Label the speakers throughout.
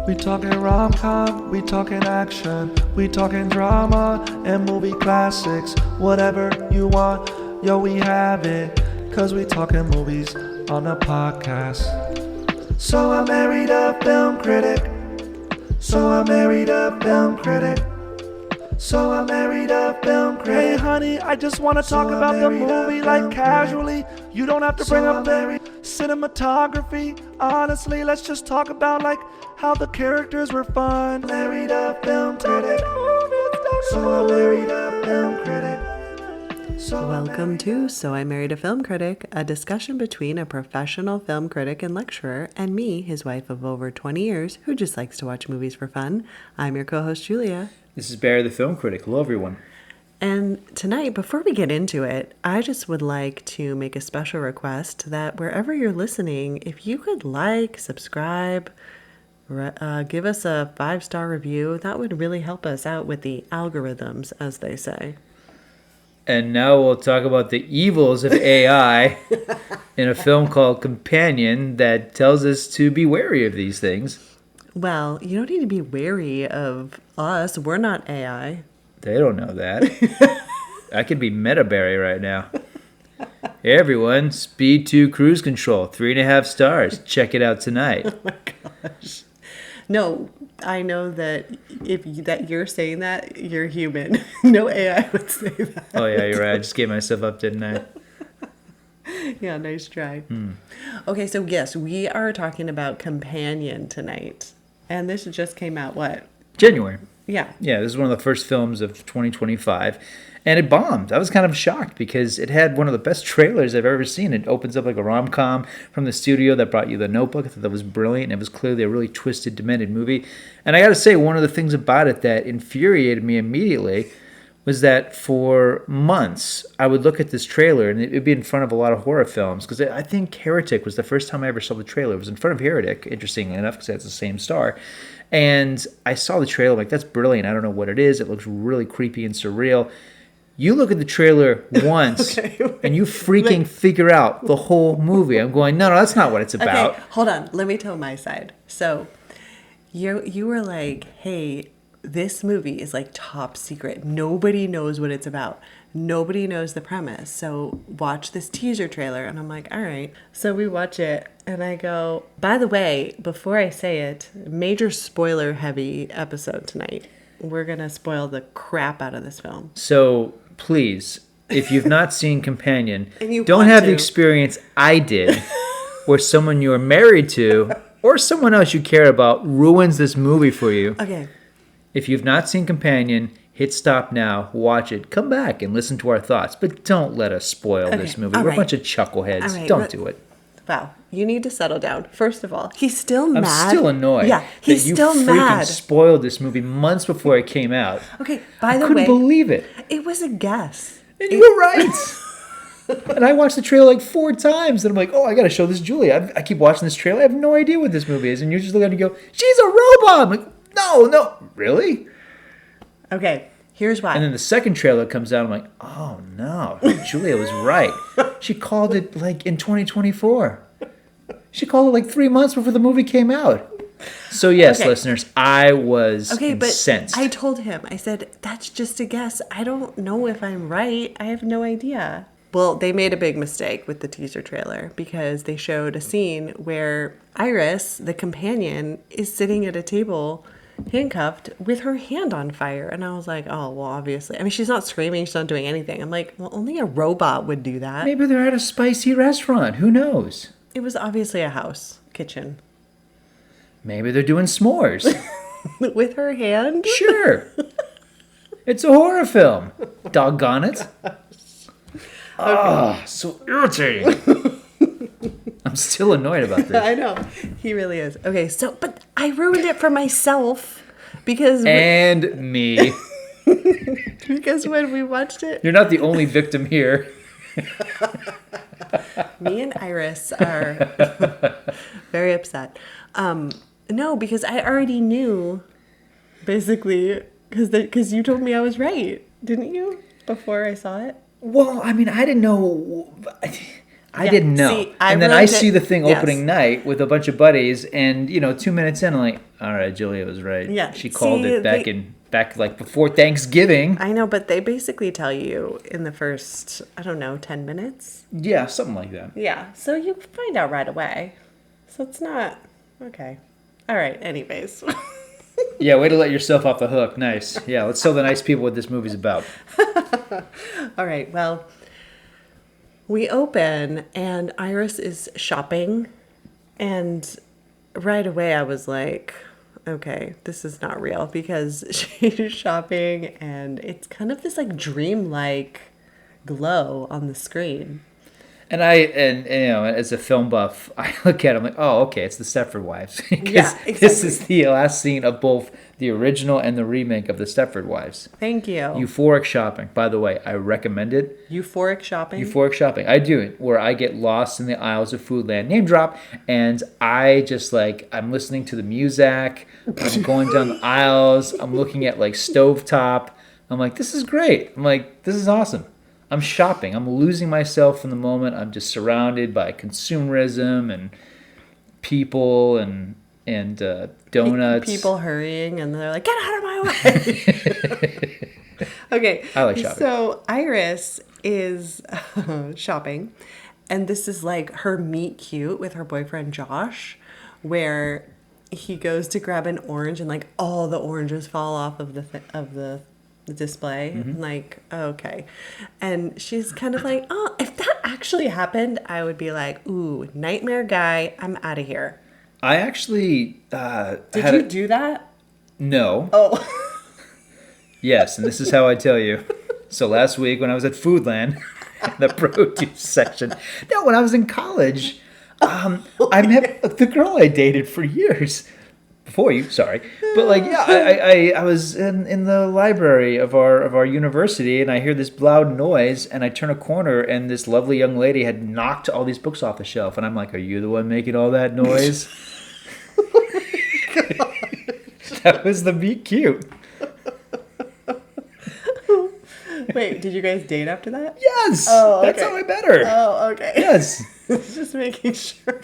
Speaker 1: We talking rom-com, we talking action, we talking drama and movie classics. Whatever you want, yo, we have it. Cause we talking movies on the podcast. So I married a film critic. So I married a film critic. So I married a film critic. Hey honey, I just want to talk about the movie like casually. You don't have to bring up the cinematography. Honestly, let's just talk about like how the characters were fun. Married a film critic. So I married a film critic.
Speaker 2: Welcome to So I Married a Film Critic, a discussion between a professional film critic and lecturer and me, his wife of over 20 years, who just likes to watch movies for fun. I'm your co-host, Julia.
Speaker 3: This is Barry the Film Critic. Hello, everyone.
Speaker 2: And tonight, before we get into it, I just would like to make a special request that wherever you're listening, if you could like, subscribe, give us a 5-star review, that would really help us out with the algorithms, as they say.
Speaker 3: And now we'll talk about the evils of AI in a film called Companion that tells us to be wary of these things.
Speaker 2: Well, you don't need to be wary of us. We're not AI.
Speaker 3: They don't know that. I could be Metaberry right now. Hey everyone, Speed 2 Cruise Control, 3.5 stars. Check it out tonight.
Speaker 2: Oh my gosh. No, I know that that you're saying that, you're human. No AI would say that.
Speaker 3: Oh yeah, you're right. I just gave myself up, didn't I?
Speaker 2: Yeah, nice try. Okay, so yes, we are talking about Companion tonight. And this just came out, what?
Speaker 3: January.
Speaker 2: Yeah.
Speaker 3: Yeah, this is one of the first films of 2025. And it bombed. I was kind of shocked because it had one of the best trailers I've ever seen. It opens up like a rom-com from the studio that brought you The Notebook. I thought that was brilliant. It was clearly a really twisted, demented movie. And I got to say, one of the things about it that infuriated me immediately was that for months, I would look at this trailer, and it would be in front of a lot of horror films, because I think Heretic was the first time I ever saw the trailer. It was in front of Heretic, interestingly enough, because it has the same star. And I saw the trailer, like, that's brilliant. I don't know what it is. It looks really creepy and surreal. You look at the trailer once, and you freaking figure out the whole movie. I'm going, no, that's not what it's about.
Speaker 2: Okay, hold on. Let me tell my side. So, you were like, hey, this movie is like top secret. Nobody knows what it's about. Nobody knows the premise. So watch this teaser trailer. And I'm like, all right. So we watch it and I go, by the way, before I say it, major spoiler heavy episode tonight. We're going to spoil the crap out of this film.
Speaker 3: So please, if you've not seen Companion,
Speaker 2: And
Speaker 3: don't have the experience I did where someone you're married to or someone else you care about ruins this movie for you.
Speaker 2: Okay.
Speaker 3: If you've not seen Companion, hit stop now, watch it, come back and listen to our thoughts. But don't let us spoil this movie. We're a bunch of chuckleheads. Don't do it.
Speaker 2: Wow, you need to settle down. First of all, he's still mad.
Speaker 3: I'm still annoyed.
Speaker 2: Yeah, he's still mad.
Speaker 3: You freaking spoiled this movie months before it came out.
Speaker 2: Okay, by the way,
Speaker 3: I couldn't believe it.
Speaker 2: It was a guess.
Speaker 3: And you were right. And I watched the trailer like 4 times, and I'm like, oh, I got to show this Julia. I keep watching this trailer. I have no idea what this movie is. And you're just looking at it and go, she's a robot. I'm like, no, really?
Speaker 2: Okay, here's why.
Speaker 3: And then the second trailer comes out. I'm like, oh, no. Julia was right. She called it like in 2024. She called it like 3 months before the movie came out. So yes, listeners, I was incensed.
Speaker 2: But I told him, I said, that's just a guess. I don't know if I'm right. I have no idea. Well, they made a big mistake with the teaser trailer because they showed a scene where Iris, the companion, is sitting at a table handcuffed with her hand on fire. And I was like, oh, well, obviously. I mean, she's not screaming. She's not doing anything. I'm like, well, only a robot would do that.
Speaker 3: Maybe they're at a spicy restaurant. Who knows?
Speaker 2: It was obviously a house kitchen.
Speaker 3: Maybe they're doing s'mores.
Speaker 2: With her hand?
Speaker 3: Sure. It's a horror film. Doggone it. Ah, so irritating. I'm still annoyed about this.
Speaker 2: I know. He really is. Okay, but I ruined it for myself because...
Speaker 3: And me.
Speaker 2: Because when we watched it...
Speaker 3: You're not the only victim here.
Speaker 2: Me and Iris are very upset. No, because I already knew, basically, because you told me I was right, didn't you, before I saw it?
Speaker 3: Well, I mean, I didn't know. I didn't know.
Speaker 2: See,
Speaker 3: and then I see the thing opening night with a bunch of buddies, and 2 minutes in, I'm like, All right, Julia was right.
Speaker 2: Yeah,
Speaker 3: She called
Speaker 2: see,
Speaker 3: it back like before Thanksgiving.
Speaker 2: I know, but they basically tell you in the first, I don't know, 10 minutes.
Speaker 3: Yeah, something like that.
Speaker 2: Yeah, so you find out right away. So it's not okay. All right, anyways.
Speaker 3: Yeah, way to let yourself off the hook. Nice. Yeah, let's tell the nice people what this movie's about.
Speaker 2: All right, well, we open and Iris is shopping, and right away I was like, okay, this is not real, because she's shopping and it's kind of this like dreamlike glow on the screen.
Speaker 3: And you know, as a film buff, I look at it, I'm like, oh, okay, it's the Stepford Wives. Because
Speaker 2: Yeah,
Speaker 3: this
Speaker 2: exactly.
Speaker 3: is the last scene of both the original and the remake of the Stepford Wives.
Speaker 2: Thank you.
Speaker 3: Euphoric shopping. By the way, I recommend it.
Speaker 2: Euphoric shopping.
Speaker 3: Euphoric shopping. I do it where I get lost in the aisles of Foodland, name drop, and I just like, I'm listening to the music, I'm going down the aisles, I'm looking at like Stovetop. I'm like, this is great. I'm like, this is awesome. I'm shopping. I'm losing myself in the moment. I'm just surrounded by consumerism and people and donuts.
Speaker 2: People hurrying, and they're like, get out of my way. Okay.
Speaker 3: I like shopping.
Speaker 2: So Iris is shopping, and this is like her meet cute with her boyfriend Josh, where he goes to grab an orange and like all the oranges fall off of the display.
Speaker 3: Mm-hmm.
Speaker 2: Like, okay. And she's kind of like, oh, if that actually happened, I would be like, ooh, nightmare guy, I'm out of here.
Speaker 3: I actually
Speaker 2: Did you do that?
Speaker 3: No.
Speaker 2: Oh.
Speaker 3: Yes, and this is how I tell you. So last week when I was at Foodland, the produce section. No, when I was in college, I met the girl I dated for years. Before you, sorry. But like, yeah, I was in the library of our university, and I hear this loud noise, and I turn a corner, and this lovely young lady had knocked all these books off the shelf, and I'm like, are you the one making all that noise? That was the meet cute.
Speaker 2: Wait, did you guys date after that?
Speaker 3: Yes!
Speaker 2: Oh, okay.
Speaker 3: That's how I met her.
Speaker 2: Oh, okay.
Speaker 3: Yes.
Speaker 2: Just making sure.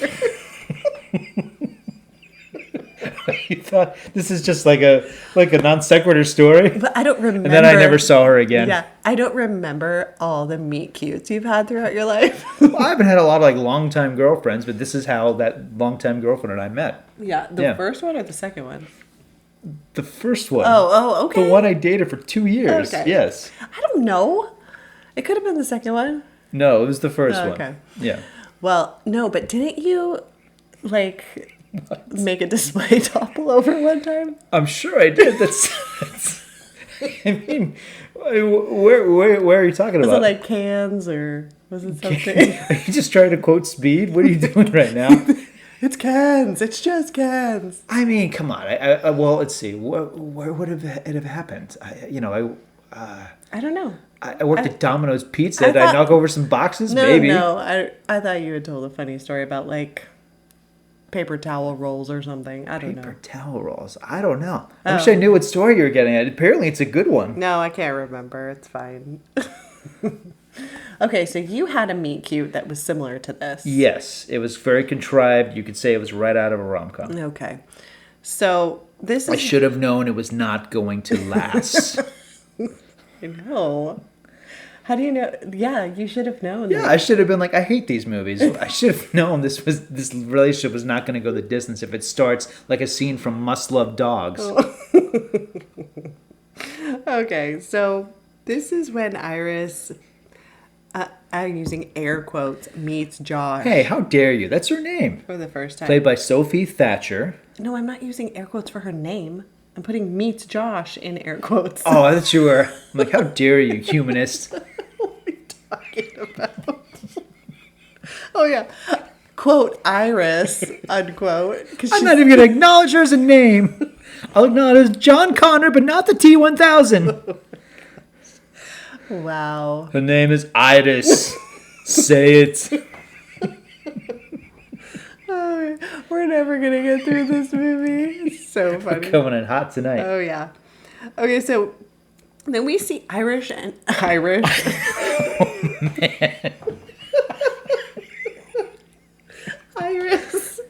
Speaker 3: You thought this is just like a non sequitur story?
Speaker 2: But I don't remember.
Speaker 3: And then I never saw her again.
Speaker 2: Yeah, I don't remember all the meet cutes you've had throughout your life.
Speaker 3: Well, I haven't had a lot of like longtime girlfriends, but this is how that longtime girlfriend and I met.
Speaker 2: Yeah, the first one or the second one?
Speaker 3: The first one.
Speaker 2: Oh, okay.
Speaker 3: The one I dated for 2 years.
Speaker 2: Okay.
Speaker 3: Yes.
Speaker 2: I don't know. It could have been the second one.
Speaker 3: No, it was the first one.
Speaker 2: Okay.
Speaker 3: Yeah.
Speaker 2: Well, no, but didn't you, like, make a display topple over one time?
Speaker 3: I'm sure I did. That's I mean, where are you talking
Speaker 2: Was
Speaker 3: about?
Speaker 2: it like cans or was it something?
Speaker 3: Are you just trying to quote Speed? What are you doing right now?
Speaker 2: It's cans. It's just cans.
Speaker 3: I mean, come on. I well, let's see. Where would it have happened? I
Speaker 2: don't know.
Speaker 3: I worked at Domino's Pizza.
Speaker 2: I
Speaker 3: Did I
Speaker 2: thought-
Speaker 3: knock over some boxes?
Speaker 2: No,
Speaker 3: Maybe.
Speaker 2: no. I thought you had told a funny story about like paper towel rolls or something. I don't
Speaker 3: Paper
Speaker 2: know.
Speaker 3: towel rolls. I don't know. I wish I knew what story you were getting at. Apparently, it's a good one.
Speaker 2: No, I can't remember. It's fine. Okay, so you had a meet cute that was similar to this.
Speaker 3: Yes, it was very contrived. You could say it was right out of a rom-com.
Speaker 2: Okay. So this
Speaker 3: I
Speaker 2: is
Speaker 3: should have known it was not going to last.
Speaker 2: No. How do you know? Yeah, you should have known.
Speaker 3: Yeah, I should have been like, I hate these movies. I should have known this relationship was not going to go the distance if it starts like a scene from Must Love Dogs.
Speaker 2: Okay, so this is when Iris, I'm using air quotes, meets Josh
Speaker 3: Hey, how dare you? That's her name.
Speaker 2: for the first time.
Speaker 3: Played by Sophie Thatcher.
Speaker 2: No, I'm not using air quotes for her name. I'm putting meets Josh in air quotes.
Speaker 3: Oh, I thought you were. I'm like, how dare you, humanist?
Speaker 2: What are you talking about? Oh, yeah. Quote, Iris, unquote. 'Cause
Speaker 3: I'm
Speaker 2: she's-
Speaker 3: not even going to acknowledge her as a name. I'll acknowledge John Connor, but not the T-1000.
Speaker 2: Wow.
Speaker 3: Her name is Iris. Say it.
Speaker 2: Oh, we're never going to get through this movie. It's so funny.
Speaker 3: Coming in hot tonight.
Speaker 2: Oh, yeah. Okay, so then we see Irish and Irish. Iris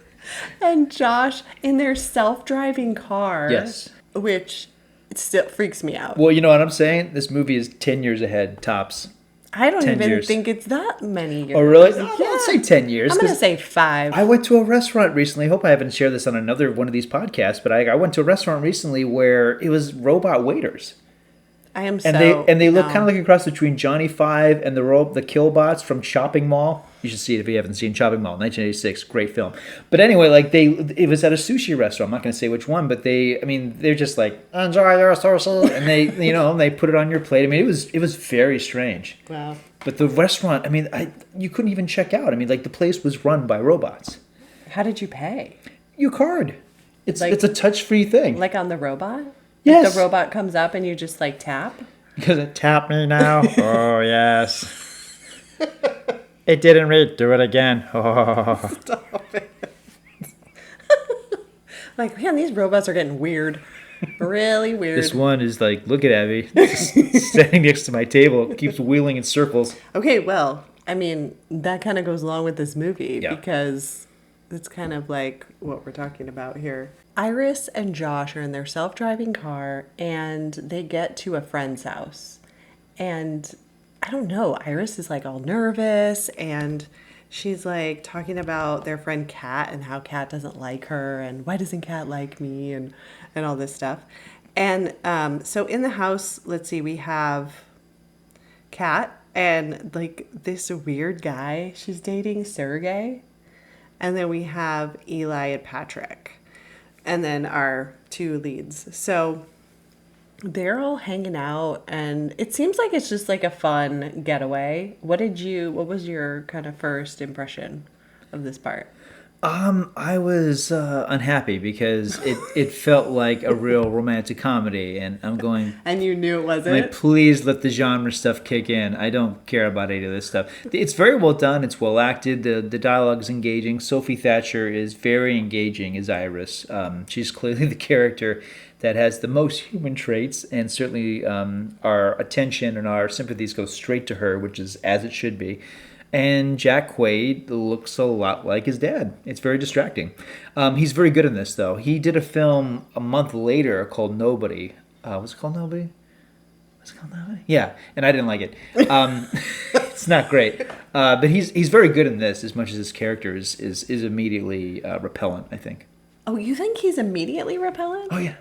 Speaker 2: and Josh in their self-driving car.
Speaker 3: Yes.
Speaker 2: Which still freaks me out.
Speaker 3: Well, you know what I'm saying? This movie is 10 years ahead, tops.
Speaker 2: I don't
Speaker 3: 10
Speaker 2: even
Speaker 3: years.
Speaker 2: think it's that many years.
Speaker 3: Oh, really? No, let's say 10 years.
Speaker 2: I'm going to
Speaker 3: 'cause
Speaker 2: say 5.
Speaker 3: I went to a restaurant recently. I hope I haven't shared this on another one of these podcasts, but I went to a restaurant recently where it was robot waiters.
Speaker 2: I am
Speaker 3: And they look
Speaker 2: no.
Speaker 3: kind of like a cross between Johnny Five and the Killbots from Chopping Mall. You should see it if you haven't seen Chopping Mall, 1986, great film. But anyway, like it was at a sushi restaurant. I'm not going to say which one, but they're just like, enjoy your sauces, and they put it on your plate. I mean, it was very strange.
Speaker 2: Wow.
Speaker 3: But the restaurant, I mean, you couldn't even check out. I mean, like the place was run by robots.
Speaker 2: How did you pay?
Speaker 3: Your card. It's
Speaker 2: Like-
Speaker 3: a touch-free thing.
Speaker 2: Like on the robot?
Speaker 3: Yes.
Speaker 2: Like the robot comes up and you just like tap?
Speaker 3: Because it tap me now. Oh yes. It didn't read. Do it again. Oh.
Speaker 2: Stop it. Like, man, these robots are getting weird. Really weird.
Speaker 3: This one is like, look at Abby, standing next to my table, keeps wheeling in circles.
Speaker 2: Okay, well, I mean, that kind of goes along with this movie
Speaker 3: Yeah.
Speaker 2: because it's kind of like what we're talking about here. Iris and Josh are in their self-driving car and they get to a friend's house. And I don't know, Iris is like all nervous and she's like talking about their friend Kat and how Kat doesn't like her and why doesn't Kat like me and all this stuff. And so in the house, let's see, we have Kat and like this weird guy she's dating, Sergey. And then we have Eli and Patrick. And then our 2 leads. So they're all hanging out and it seems like it's just like a fun getaway. What was your kind of first impression of this part?
Speaker 3: I was unhappy because it felt like a real romantic comedy, and I'm going.
Speaker 2: And you knew it wasn't?
Speaker 3: Like, please let the genre stuff kick in. I don't care about any of this stuff. It's very well done. It's well acted. The dialogue is engaging. Sophie Thatcher is very engaging as Iris. She's clearly the character that has the most human traits, and certainly our attention and our sympathies go straight to her, which is as it should be. And Jack Quaid looks a lot like his dad. It's very distracting. He's very good in this, though. He did a film a month later called Nobody. Was it called Nobody? Yeah, and I didn't like it. It's not great. But he's very good in this, as much as his character is immediately repellent, I think.
Speaker 2: Oh, you think he's immediately repellent?
Speaker 3: Oh, yeah.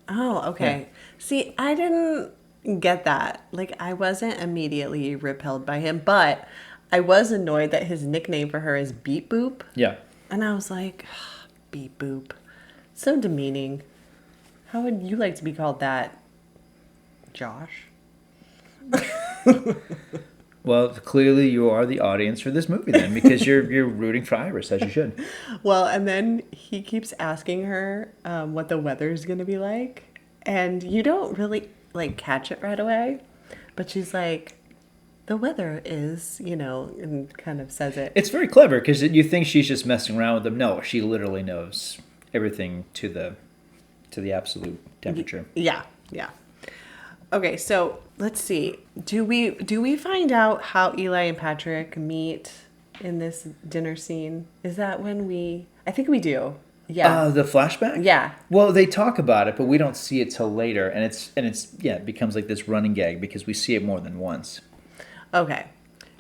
Speaker 2: Oh, okay.
Speaker 3: Yeah.
Speaker 2: See, I didn't get that. Like, I wasn't immediately repelled by him, but I was annoyed that his nickname for her is Beep Boop.
Speaker 3: Yeah.
Speaker 2: And I was like, Beep Boop. So demeaning. How would you like to be called that, Josh?
Speaker 3: Well, clearly you are the audience for this movie then, because you're rooting for Iris, as you should.
Speaker 2: Well, and then he keeps asking her what the weather's going to be like. And you don't really, like, catch it right away. But she's like, the weather is, and kind of says it.
Speaker 3: It's very clever, because you think she's just messing around with him. No, she literally knows everything to the absolute temperature.
Speaker 2: Yeah. Okay, so let's see. Do we find out how Eli and Patrick meet in this dinner scene? Is that when I think we do. Yeah.
Speaker 3: The flashback?
Speaker 2: Yeah.
Speaker 3: Well, they talk about it, but we don't see it till later, and it becomes like this running gag because we see it more than once.
Speaker 2: Okay.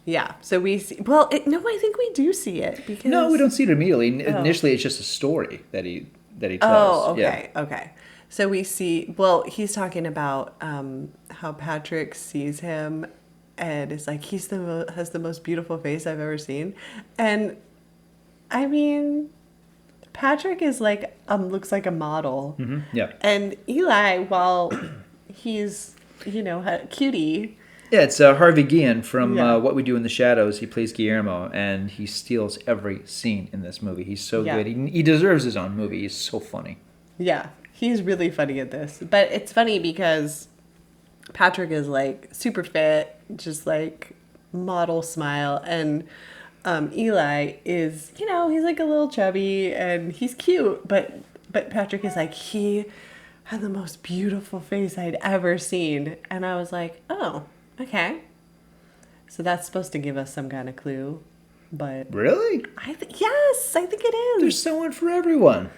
Speaker 2: Yeah. So we see. Well, no, I think we do see it because.
Speaker 3: No, we don't see it immediately.
Speaker 2: Oh.
Speaker 3: Initially, it's just a story that he tells.
Speaker 2: Oh, okay.
Speaker 3: Yeah.
Speaker 2: Okay. So we see. Well, he's talking about how Patrick sees him, and it's like has the most beautiful face I've ever seen, and I mean, Patrick is like looks like a model.
Speaker 3: Mm-hmm. Yeah.
Speaker 2: And Eli, while he's a cutie.
Speaker 3: Yeah, it's Harvey Guillen from
Speaker 2: Yeah.
Speaker 3: What We Do in the Shadows. He plays Guillermo, and he steals every scene in this movie. He's so
Speaker 2: Yeah.
Speaker 3: good. He deserves his own movie. He's so funny.
Speaker 2: Yeah, he's really funny at this. But it's funny because Patrick is like super fit, just like model smile, and Eli is, he's like a little chubby and he's cute, but Patrick is like, he had the most beautiful face I'd ever seen. And I was like, oh, okay. So that's supposed to give us some kind of clue. But
Speaker 3: Really?
Speaker 2: yes, I think it is.
Speaker 3: There's someone for everyone.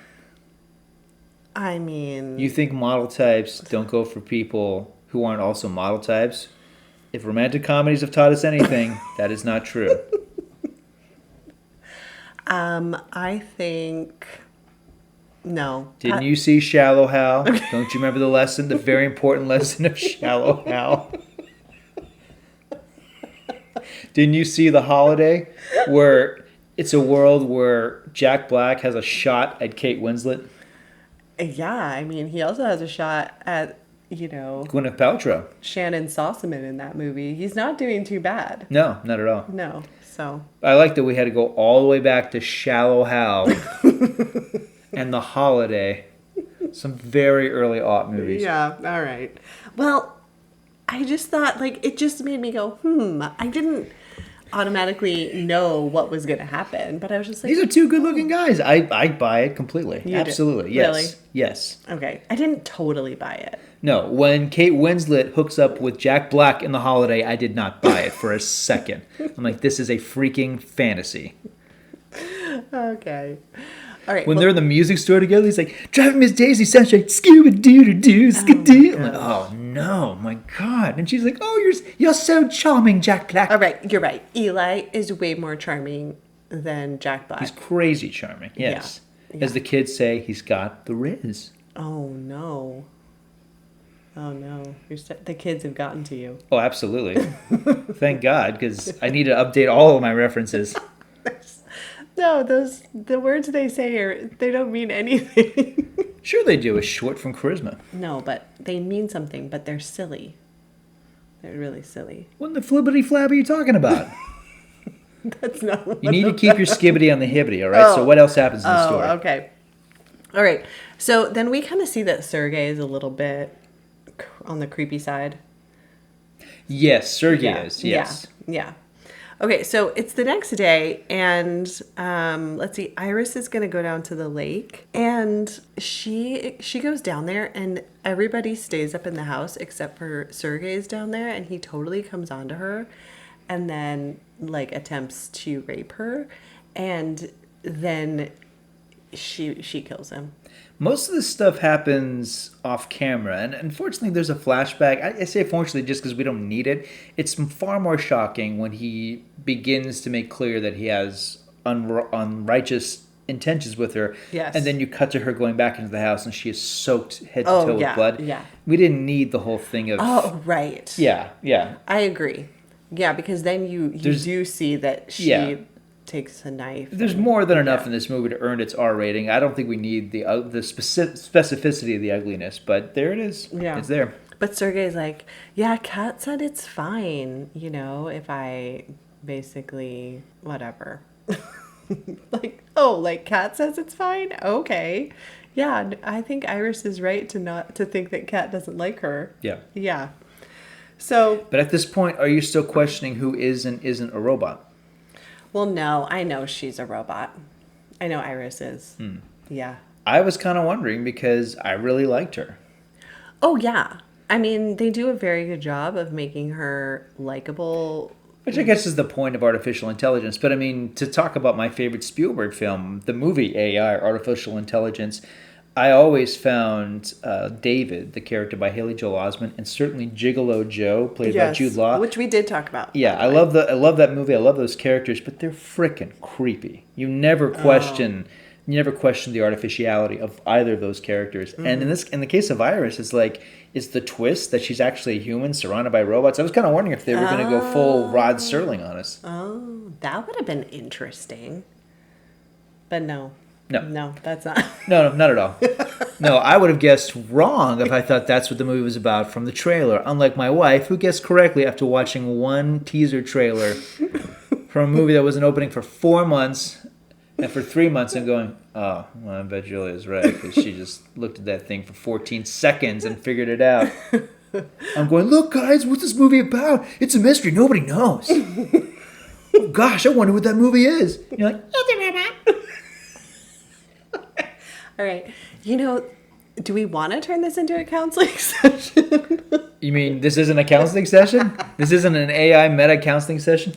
Speaker 2: I mean,
Speaker 3: You think model types don't go for people who aren't also model types? If romantic comedies have taught us anything, that is not true.
Speaker 2: I think no.
Speaker 3: Didn't you see Shallow Hal? Don't you remember the lesson, the very important lesson of Shallow Hal? Didn't you see The Holiday, where it's a world where Jack Black has a shot at Kate Winslet?
Speaker 2: Yeah, I mean, he also has a shot at,
Speaker 3: Gwyneth Paltrow.
Speaker 2: Shannon Sossaman in that movie. He's not doing too bad.
Speaker 3: No, not at all.
Speaker 2: No, so.
Speaker 3: I like that we had to go all the way back to Shallow Hal and The Holiday. Some very early aught movies.
Speaker 2: Yeah, all right. Well, I just thought, it just made me go, I didn't automatically know what was going to happen, but I was just like,
Speaker 3: These are two good-looking guys. I buy it completely.
Speaker 2: You do?
Speaker 3: Absolutely. Yes.
Speaker 2: Really?
Speaker 3: Yes.
Speaker 2: okay. I didn't totally buy it.
Speaker 3: No, when Kate Winslet hooks up with Jack Black in The Holiday, I did not buy it for a second. I'm like, this is a freaking fantasy.
Speaker 2: Okay. All right.
Speaker 3: When they're in the music store together, he's like, driving Miss Daisy Sunshine, scuba-doo-doo-doo, skidoo. I'm like, oh, no, my God. And she's like, oh, you're so charming, Jack Black.
Speaker 2: All right, you're right. Eli is way more charming than Jack Black.
Speaker 3: He's crazy charming, yes.
Speaker 2: Yeah.
Speaker 3: As the kids say, he's got the riz.
Speaker 2: Oh, no. Oh, no. The kids have gotten to you.
Speaker 3: Oh, absolutely. Thank God, because I need to update all of my references.
Speaker 2: No, the words they say they don't mean anything.
Speaker 3: Sure they do. It's short from charisma.
Speaker 2: No, but they mean something, but they're silly. They're really silly.
Speaker 3: What in the flippity flab are you talking about?
Speaker 2: That's not what
Speaker 3: You need to keep your skibbity on the hibbity, all right? So what else happens in the story?
Speaker 2: Okay. All right. So then we kind of see that Sergei is a little bit on the creepy side.
Speaker 3: Yes, Sergei is. Yes.
Speaker 2: Yeah. Okay, so it's the next day, and let's see. Iris is gonna go down to the lake, and she goes down there, and everybody stays up in the house except for Sergei's down there, and he totally comes on to her, and then attempts to rape her, and then she kills him.
Speaker 3: Most of this stuff happens off camera, and unfortunately there's a flashback. I say unfortunately just because we don't need it. It's far more shocking when he begins to make clear that he has unrighteous intentions with her.
Speaker 2: Yes.
Speaker 3: And then you cut to her going back into the house, and she is soaked head to toe with blood.
Speaker 2: Yeah.
Speaker 3: We didn't need the whole thing of...
Speaker 2: Oh, right.
Speaker 3: Yeah.
Speaker 2: I agree. Yeah, because then you do see that she takes a knife.
Speaker 3: There's more than enough in this movie to earn its R rating. I don't think we need the specificity of the ugliness, but there it is.
Speaker 2: Yeah.
Speaker 3: It's there.
Speaker 2: But Sergei's like, yeah, Kat said it's fine, if I basically, whatever. Kat says it's fine? Okay. Yeah, I think Iris is right to think that Kat doesn't like her.
Speaker 3: Yeah.
Speaker 2: Yeah. So.
Speaker 3: But at this point, are you still questioning who is and isn't a robot?
Speaker 2: Well, no, I know she's a robot. I know Iris is. Yeah.
Speaker 3: I was kind of wondering because I really liked her.
Speaker 2: Oh, yeah. I mean, they do a very good job of making her likable.
Speaker 3: Which I guess is the point of artificial intelligence. But I mean, to talk about my favorite Spielberg film, the movie AI, Artificial Intelligence, I always found David, the character by Haley Joel Osment, and certainly Gigolo Joe, played by Jude Law.
Speaker 2: Which we did talk about.
Speaker 3: Yeah, I love that movie. I love those characters, but they're freaking creepy. You never question the artificiality of either of those characters. Mm-hmm. And in the case of Iris, it's the twist that she's actually a human surrounded by robots. I was kind of wondering if they were going to go full Rod Serling on us.
Speaker 2: Oh, that would have been interesting. But no.
Speaker 3: No,
Speaker 2: that's not.
Speaker 3: No, not at all. No, I would have guessed wrong if I thought that's what the movie was about from the trailer. Unlike my wife, who guessed correctly after watching one teaser trailer from a movie that wasn't opening for 4 months, and for 3 months I'm going, oh, well, I bet Julia's right, because she just looked at that thing for 14 seconds and figured it out. I'm going, look, guys, what's this movie about? It's a mystery. Nobody knows. Oh, gosh, I wonder what that movie is. And you're like, it's a robot.
Speaker 2: All right. Do we want to turn this into a counseling session?
Speaker 3: You mean this isn't a counseling session? This isn't an AI meta counseling session?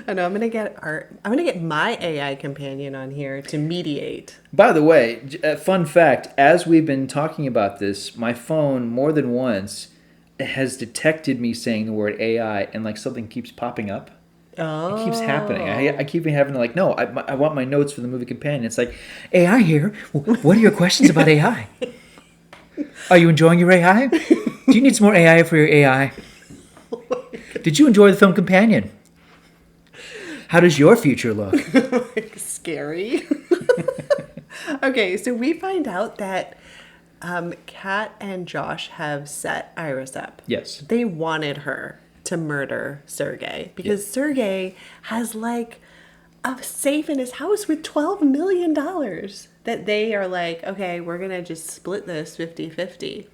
Speaker 2: I know I'm gonna get my AI companion on here to mediate.
Speaker 3: By the way, fun fact, as we've been talking about this, my phone more than once has detected me saying the word AI and like something keeps popping up.
Speaker 2: Oh.
Speaker 3: It keeps happening. I keep having to like, no, I want my notes for the movie companion. It's like, AI here. What are your questions about AI? Are you enjoying your AI? Do you need some more AI for your AI? Did you enjoy the film Companion? How does your future look?
Speaker 2: Scary. Okay, so we find out that Kat and Josh have set Iris up.
Speaker 3: Yes.
Speaker 2: They wanted her to murder Sergey because Sergey has like a safe in his house with $12 million that they are like, okay, we're going to just split this 50-50.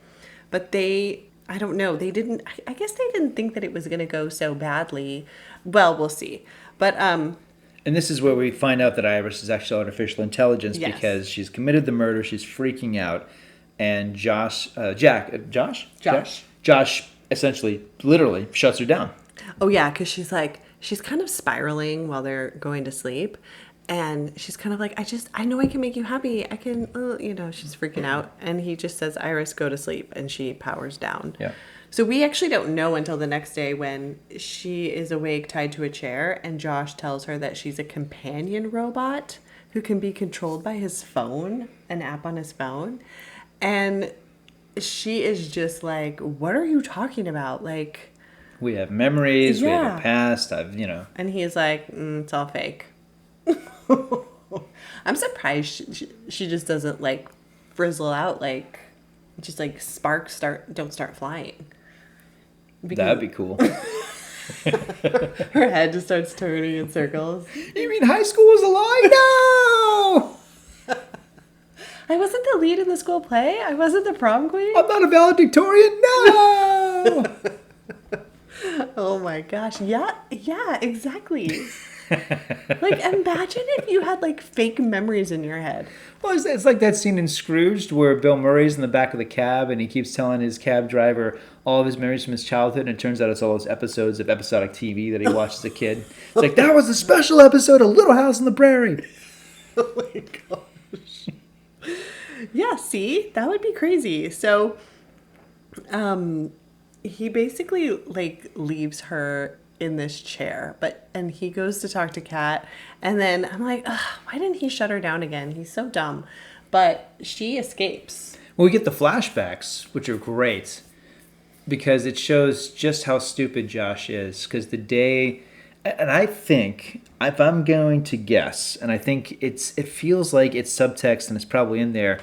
Speaker 2: But I don't know, I guess they didn't think that it was going to go so badly. Well, we'll see. But
Speaker 3: and this is where we find out that Iris is actually artificial intelligence because she's committed the murder. She's freaking out, and Josh essentially, literally shuts her down.
Speaker 2: Oh yeah, because she's kind of spiraling while they're going to sleep, and she's kind of like, I know I can make you happy. I can, she's freaking out, and he just says, Iris, go to sleep, and she powers down.
Speaker 3: Yeah.
Speaker 2: So we actually don't know until the next day when she is awake tied to a chair and Josh tells her that she's a companion robot who can be controlled by his phone, an app on his phone. And she is just like, what are you talking about? Like,
Speaker 3: we have memories, we have a past,
Speaker 2: And he's like, it's all fake. I'm surprised she just doesn't like frizzle out, like just like sparks don't start flying.
Speaker 3: That'd be cool.
Speaker 2: Her head just starts turning in circles.
Speaker 3: You mean high school was a lie? No!
Speaker 2: I wasn't the lead in the school play. I wasn't the prom queen.
Speaker 3: I'm not a valedictorian. No!
Speaker 2: Oh my gosh. Yeah, exactly. Like, imagine if you had like fake memories in your head.
Speaker 3: Well, it's like that scene in Scrooged where Bill Murray's in the back of the cab and he keeps telling his cab driver all of his memories from his childhood, and it turns out it's all those episodes of episodic TV that he watched as a kid. It's like, that was a special episode of Little House on the Prairie.
Speaker 2: Oh my gosh. Yeah, see? That would be crazy. So, he basically like leaves her in this chair, and he goes to talk to Kat, and then I'm like, ugh, why didn't he shut her down again? He's so dumb. But she escapes.
Speaker 3: Well, we get the flashbacks, which are great because it shows just how stupid Josh is. Because the day, and I think, if I'm going to guess, and I think it feels like it's subtext and it's probably in there,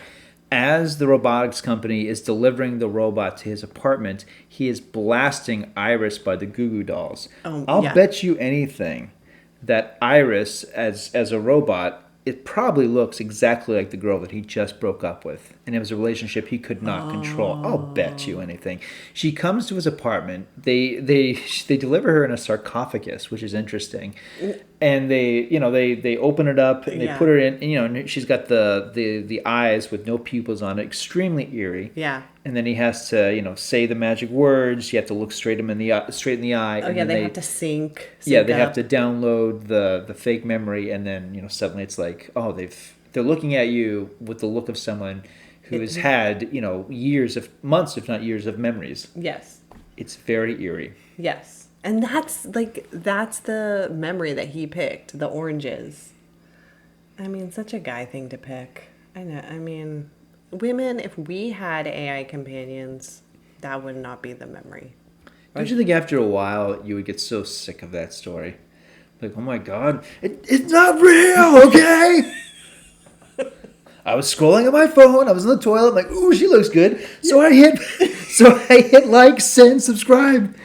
Speaker 3: as the robotics company is delivering the robot to his apartment, he is blasting Iris by the Goo Goo Dolls. I'll bet you anything that Iris, as a robot, it probably looks exactly like the girl that he just broke up with. And it was a relationship he could not control. I'll bet you anything. She comes to his apartment. They deliver her in a sarcophagus, which is interesting. And they open it up and they put her in, and she's got the eyes with no pupils on it, extremely eerie.
Speaker 2: Yeah.
Speaker 3: And then he has to, say the magic words. You have to look straight in the eye.
Speaker 2: Oh,
Speaker 3: and
Speaker 2: yeah, they have to sync
Speaker 3: they
Speaker 2: up.
Speaker 3: have to download the fake memory, and then suddenly it's like, oh, they're looking at you with the look of someone who has had months, if not years, of memories.
Speaker 2: Yes.
Speaker 3: It's very eerie.
Speaker 2: Yes. And that's the memory that he picked, the oranges. I mean, such a guy thing to pick. I know. I mean, women, if we had AI companions, that would not be the memory.
Speaker 3: Don't you think after a while you would get so sick of that story? Like, oh my God, it's not real, okay? I was scrolling on my phone. I was in the toilet. I'm like, ooh, she looks good. So I hit like, send, subscribe.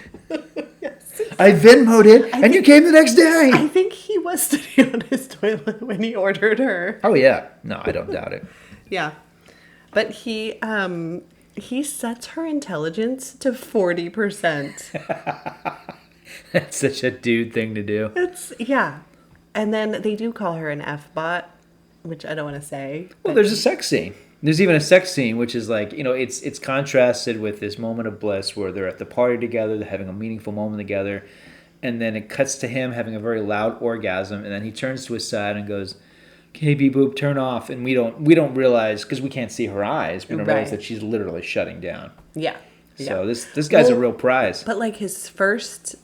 Speaker 2: Yes.
Speaker 3: I Venmo'd it, and you came the next day.
Speaker 2: I think he was sitting on his toilet when he ordered her.
Speaker 3: Oh yeah, no, I don't doubt it.
Speaker 2: Yeah, but he sets her intelligence to 40%.
Speaker 3: That's such a dude thing to do.
Speaker 2: And then they do call her an F-bot, which I don't want to say.
Speaker 3: Well, there's a sex scene. There's even a sex scene, which is like, it's contrasted with this moment of bliss where they're at the party together, they're having a meaningful moment together, and then it cuts to him having a very loud orgasm, and then he turns to his side and goes, "Okay, beep boop, turn off." And we don't realize, because we can't see her eyes, we don't realize
Speaker 2: Right.
Speaker 3: that she's literally shutting down.
Speaker 2: Yeah.
Speaker 3: So this guy's a real prize.
Speaker 2: But like his first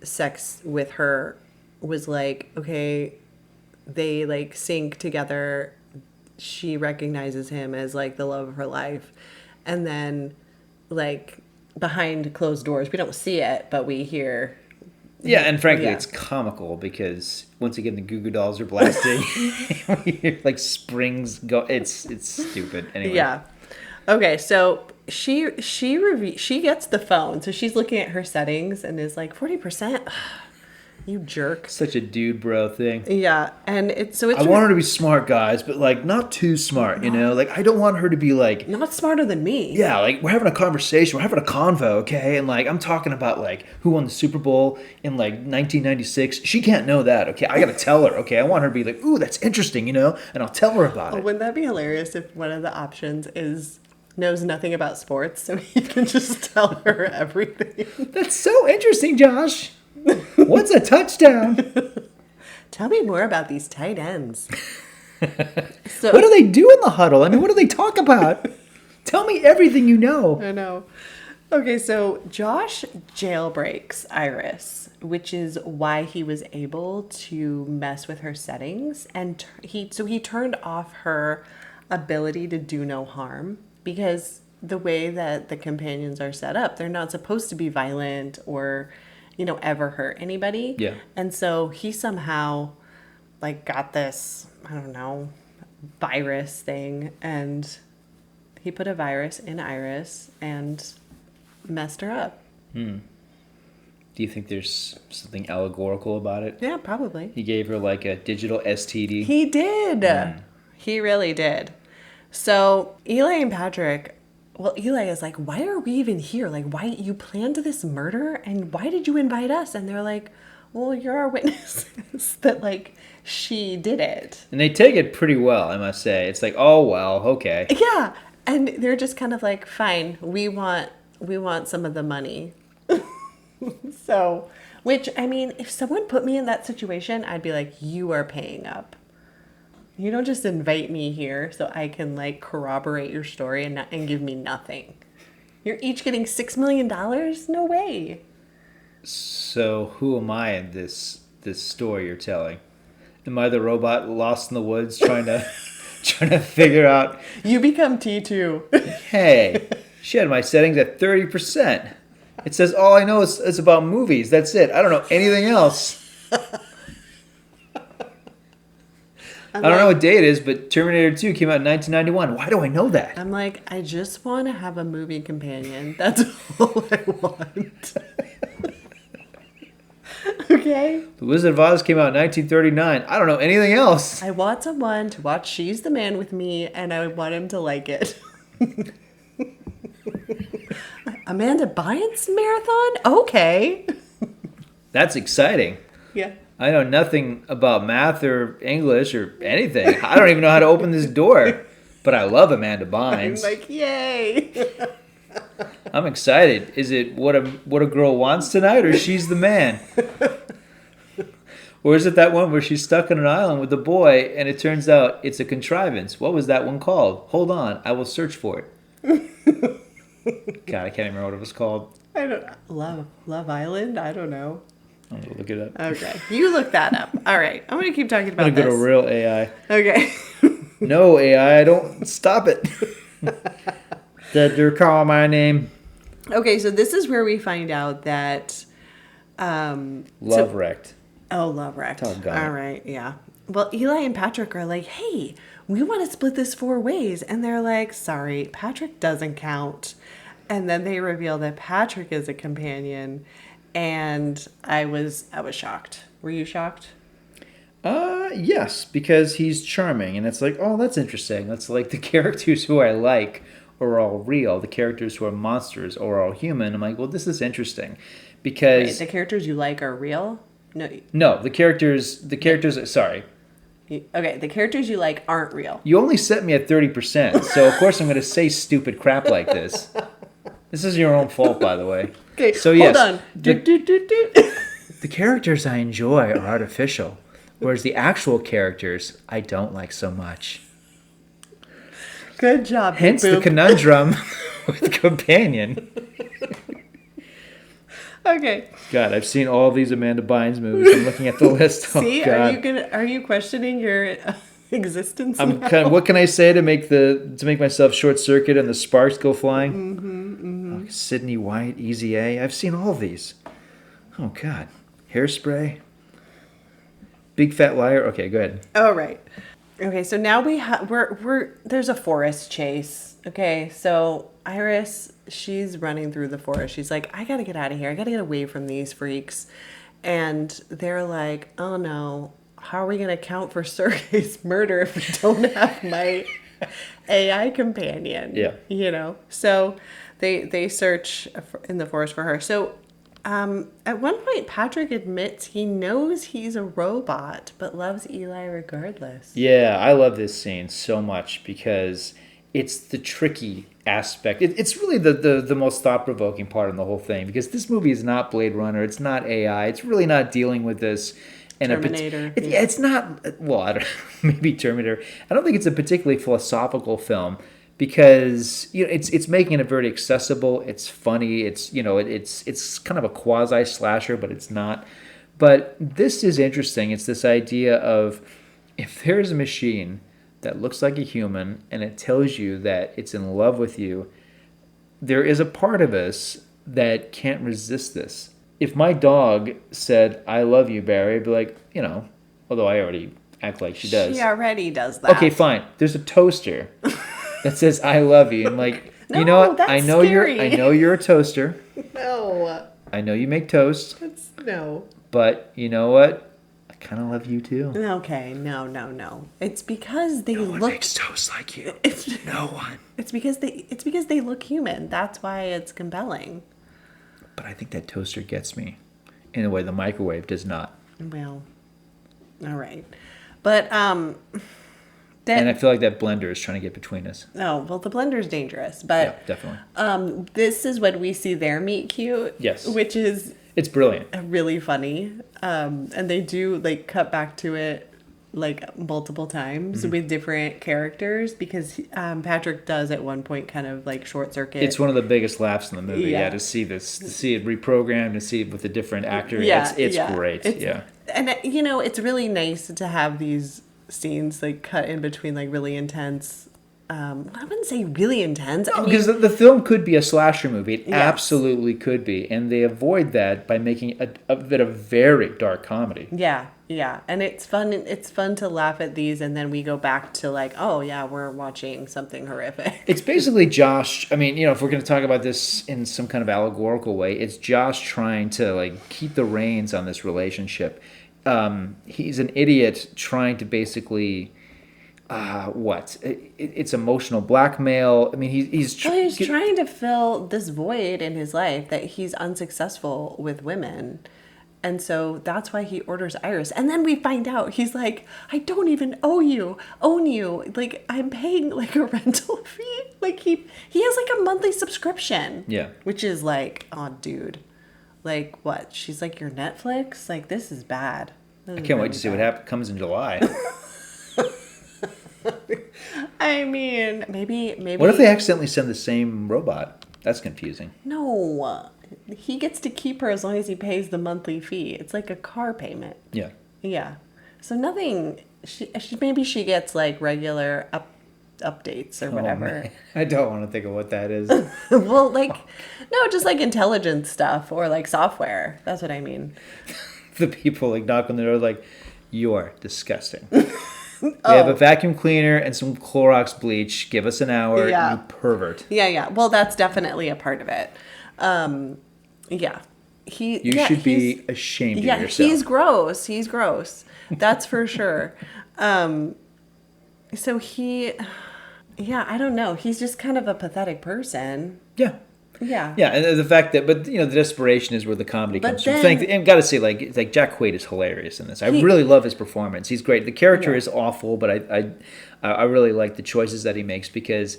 Speaker 2: sex with her was like, okay, they like sync together. She recognizes him as like the love of her life. And then like behind closed doors, we don't see it, but we hear.
Speaker 3: Yeah, and frankly,
Speaker 2: Yeah.
Speaker 3: it's comical because once again the Goo Goo Dolls are blasting. We hear like springs go. It's stupid. Anyway.
Speaker 2: Yeah. Okay, so she gets the phone, so she's looking at her settings and is like 40%. You jerk.
Speaker 3: Such a dude bro thing.
Speaker 2: Yeah, and it's
Speaker 3: I want her to be smart, guys, but like not too smart, you know? Like I don't want her to be like,
Speaker 2: not smarter than me.
Speaker 3: yeah, like we're having a conversation, we're having a convo, okay? And like I'm talking about like who won the Super Bowl in like 1996. She can't know that, okay? I got to tell her, okay? I want her to be like, "Ooh, that's interesting," you know? And I'll tell her about it.
Speaker 2: Wouldn't that be hilarious if one of the options is knows nothing about sports, so he can just tell her everything?
Speaker 3: That's so interesting, Josh. What's a touchdown?
Speaker 2: Tell me more about these tight ends. So
Speaker 3: What do they do in the huddle? I mean, what do they talk about? Tell me everything you know.
Speaker 2: I know. Okay, so Josh jailbreaks Iris, which is why he was able to mess with her settings, and he turned off her ability to do no harm, because the way that the companions are set up, they're not supposed to be violent or, you know, ever hurt anybody.
Speaker 3: Yeah.
Speaker 2: And so he somehow like got this, I don't know, virus thing, and he put a virus in Iris and messed her up.
Speaker 3: Do you think there's something allegorical about it?
Speaker 2: Yeah, probably.
Speaker 3: He gave her like a digital STD.
Speaker 2: He did. He really did. So Eli and Patrick, well, Eli is like, why are we even here? Like, why you planned this murder, and why did you invite us? And they're like, well, you're our witnesses that like she did it.
Speaker 3: And they take it pretty well, I must say. It's like, oh well, okay.
Speaker 2: Yeah, and they're just kind of like, fine, we want some of the money. So, which, I mean, if someone put me in that situation, I'd be like, you are paying up. You don't just invite me here so I can like corroborate your story and give me nothing. You're each getting $6 million? No way.
Speaker 3: So who am I in this story you're telling? Am I the robot lost in the woods trying to figure out,
Speaker 2: You become T2.
Speaker 3: hey, she had my settings at 30%. It says all I know is about movies. That's it. I don't know anything else. I don't know what day it is, but Terminator 2 came out in 1991. Why do I know that?
Speaker 2: I'm like, I just want to have a movie companion. That's all I want. Okay?
Speaker 3: The Wizard of Oz came out in 1939. I don't know anything else.
Speaker 2: I want someone to watch She's the Man with me, and I want him to like it. Amanda Bynes marathon? Okay.
Speaker 3: That's exciting.
Speaker 2: Yeah.
Speaker 3: I know nothing about math or English or anything. I don't even know how to open this door. But I love Amanda
Speaker 2: I'm
Speaker 3: Bynes.
Speaker 2: like, yay.
Speaker 3: I'm excited. Is it what a girl wants tonight, or She's the Man? Or is it that one where she's stuck on an island with a boy and it turns out it's a contrivance? What was that one called? Hold on, I will search for it. God, I can't remember what it was called.
Speaker 2: I don't Love Island? I don't know.
Speaker 3: I'm gonna look it up.
Speaker 2: Okay. You look that up. All right. I'm going to keep talking
Speaker 3: I'm
Speaker 2: about
Speaker 3: gonna go
Speaker 2: this.
Speaker 3: to real AI.
Speaker 2: Okay.
Speaker 3: No AI, don't stop it. That you're calling my name.
Speaker 2: Okay, so this is where we find out that
Speaker 3: Love wrecked.
Speaker 2: Love wrecked.
Speaker 3: Doggone it.
Speaker 2: All right, yeah. Well, Eli and Patrick are like, hey, we want to split this 4 ways. And they're like, sorry, Patrick doesn't count. And then they reveal that Patrick is a companion. And I was shocked. Were you shocked?
Speaker 3: Yes, because he's charming, and it's like, oh, that's interesting. That's like the characters who I like are all real. The characters who are monsters are all human. I'm like, well, this is interesting, because
Speaker 2: Wait, the characters you like are real?
Speaker 3: no, the characters. Sorry,
Speaker 2: Okay, the characters you like aren't real.
Speaker 3: you only set me at 30%, so of course I'm going to say stupid crap like this. This is your own fault, by the way.
Speaker 2: Okay,
Speaker 3: So
Speaker 2: hold
Speaker 3: yes,
Speaker 2: on.
Speaker 3: the- The characters I enjoy are artificial, whereas the actual characters I don't like so much.
Speaker 2: Good job.
Speaker 3: Hence
Speaker 2: Boop.
Speaker 3: the conundrum with Companion.
Speaker 2: Okay.
Speaker 3: God, I've seen all these Amanda Bynes movies. I'm looking at the list. Oh,
Speaker 2: See,
Speaker 3: God.
Speaker 2: are you questioning your existence?
Speaker 3: I'm
Speaker 2: now?
Speaker 3: kind of, what can I say to make myself short circuit and the sparks go flying? Oh, Sydney White, Easy A. I've seen all these. Oh God, Hairspray, Big Fat Liar. Okay, go ahead.
Speaker 2: Oh, right. Okay, so now we're there's a forest chase. Okay, so Iris, she's running through the forest. She's like, I gotta get out of here. I gotta get away from these freaks. And they're like, oh no, how are we gonna account for Sergei's murder if we don't have my AI companion?
Speaker 3: Yeah.
Speaker 2: You know. So they search in the forest for her. So at one point, Patrick admits he knows he's a robot, but loves Eli regardless.
Speaker 3: Yeah, I love this scene so much because it's the tricky aspect. It's really the most thought-provoking part of the whole thing because this movie is not Blade Runner. It's not AI. It's really not dealing with this.
Speaker 2: Terminator.
Speaker 3: It's not, well, I don't maybe Terminator. I don't think it's a particularly philosophical film because it's making it very accessible. It's funny. It's it's kind of a quasi slasher, but it's not. But this is interesting. It's this idea of if there's a machine that looks like a human and it tells you that it's in love with you, there is a part of us that can't resist this. If my dog said, I love you, Barry, I'd be like, although I already act like she does.
Speaker 2: She already does that.
Speaker 3: Okay, fine. There's a toaster that says, I love you. I'm like,
Speaker 2: No,
Speaker 3: you know what?
Speaker 2: that's
Speaker 3: I know
Speaker 2: scary.
Speaker 3: you're a toaster.
Speaker 2: No.
Speaker 3: I know you make toast.
Speaker 2: No.
Speaker 3: But you know what? I kind of love you too.
Speaker 2: Okay, no. It's because they
Speaker 3: No one
Speaker 2: look.
Speaker 3: makes toast like you. No one.
Speaker 2: It's because they look human. That's why it's compelling.
Speaker 3: But I think that toaster gets me in a way the microwave does not.
Speaker 2: Well, all right, but
Speaker 3: And I feel like that blender is trying to get between us.
Speaker 2: oh well, the blender's dangerous.
Speaker 3: Yeah,
Speaker 2: But
Speaker 3: definitely.
Speaker 2: this is when we see their meet cute.
Speaker 3: Yes.
Speaker 2: which is
Speaker 3: It's brilliant.
Speaker 2: really funny. And they do like cut back to it like multiple times with different characters because Patrick does at one point kind of like short circuit.
Speaker 3: It's one of the biggest laughs in the movie.
Speaker 2: Yeah.
Speaker 3: Yeah, to see this, to see it reprogrammed, to see it with a different actor.
Speaker 2: Yeah,
Speaker 3: it's
Speaker 2: yeah.
Speaker 3: great.
Speaker 2: It's- And it's really nice to have these scenes like cut in between like really intense. I wouldn't say really intense. I mean,
Speaker 3: Because the film could be a slasher movie. It
Speaker 2: Yes.
Speaker 3: absolutely could be. And they avoid that by making a very dark comedy.
Speaker 2: yeah, and it's fun. It's fun to laugh at these, and then we go back to like, oh yeah, we're watching something horrific.
Speaker 3: It's basically Josh. I mean, if we're going to talk about this in some kind of allegorical way, it's Josh trying to like keep the reins on this relationship. He's an idiot trying to basically, it's emotional blackmail. I mean, he's
Speaker 2: Trying to fill this void in his life that he's unsuccessful with women. And so that's why he orders Iris. And then we find out he's like, I don't even own you. Like I'm paying like a rental fee. Like he has like a monthly subscription.
Speaker 3: Yeah.
Speaker 2: Which is like, oh dude. Like what? She's like your Netflix? Like this is bad.
Speaker 3: I can't wait to see what comes in July.
Speaker 2: I mean, maybe.
Speaker 3: What if they accidentally send the same robot? That's confusing.
Speaker 2: No. He gets to keep her as long as he pays the monthly fee. It's like a car payment.
Speaker 3: Yeah.
Speaker 2: Yeah. So nothing. Maybe she gets like regular updates or whatever.
Speaker 3: Oh, man. I don't want to think of what that is.
Speaker 2: Well, like no, just like intelligence stuff or like software. That's what I mean.
Speaker 3: The people like knock on the door like, you are disgusting. We have a vacuum cleaner and some Clorox bleach. Give us an hour,
Speaker 2: Yeah.
Speaker 3: you pervert.
Speaker 2: Yeah. Well, that's definitely a part of it. Yeah.
Speaker 3: You should be ashamed of yourself.
Speaker 2: He's gross. That's for sure. So I don't know. He's just kind of a pathetic person.
Speaker 3: Yeah.
Speaker 2: Yeah.
Speaker 3: Yeah, and the fact that, but the desperation is where the comedy
Speaker 2: But
Speaker 3: comes from.
Speaker 2: then-
Speaker 3: And gotta say, like Jack Quaid is hilarious in this. I really love his performance. He's great. The character is awful, but I really like the choices that he makes because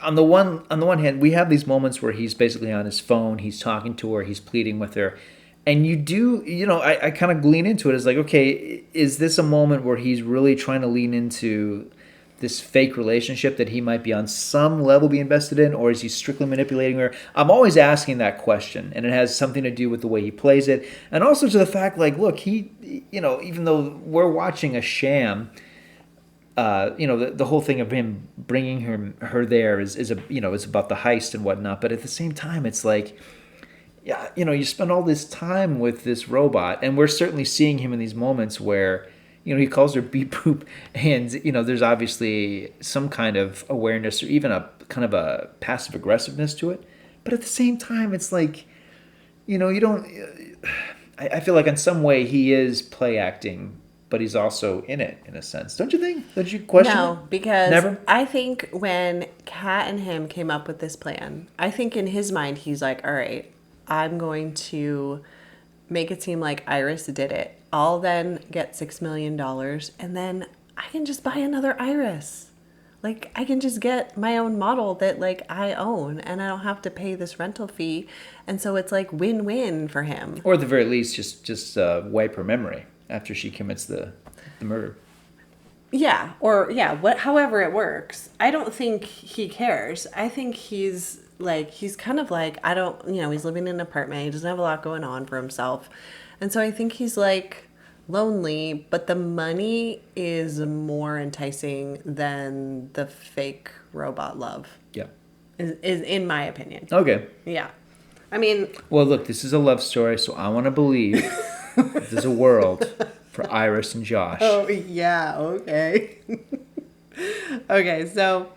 Speaker 3: on the one hand, we have these moments where he's basically on his phone, he's talking to her, he's pleading with her, And you do, I kind of lean into it as like, okay, is this a moment where he's really trying to lean into this fake relationship that he might be on some level be invested in, or is he strictly manipulating her? I'm always asking that question, and it has something to do with the way he plays it, and also to the fact, like, look, even though we're watching a sham, the whole thing of him bringing her there is about the heist and whatnot, but at the same time, it's like, yeah, you spend all this time with this robot, and we're certainly seeing him in these moments where, he calls her beep boop, and, there's obviously some kind of awareness or even a kind of a passive aggressiveness to it. But at the same time, it's like, you don't, I feel like in some way he is play acting, but he's also in it in a sense. Don't you think? Don't you question
Speaker 2: No,
Speaker 3: it?
Speaker 2: because
Speaker 3: Never?
Speaker 2: I think when Kat and him came up with this plan, I think in his mind he's like, all right, I'm going to make it seem like Iris did it. I'll then get $6 million and then I can just buy another Iris. Like, I can just get my own model that, like, I own and I don't have to pay this rental fee. And so it's like win-win for him.
Speaker 3: Or at the very least, just wipe her memory after she commits the murder.
Speaker 2: Yeah, or yeah, however it works. I don't think he cares. I think he's kind of like, I don't, he's living in an apartment. He doesn't have a lot going on for himself. And so I think he's like lonely, but the money is more enticing than the fake robot love.
Speaker 3: Yeah.
Speaker 2: Is in my opinion.
Speaker 3: Okay.
Speaker 2: Yeah. I mean,
Speaker 3: Well, look, this is a love story, so I want to believe that there's a world for Iris and Josh.
Speaker 2: oh yeah, okay. Okay, so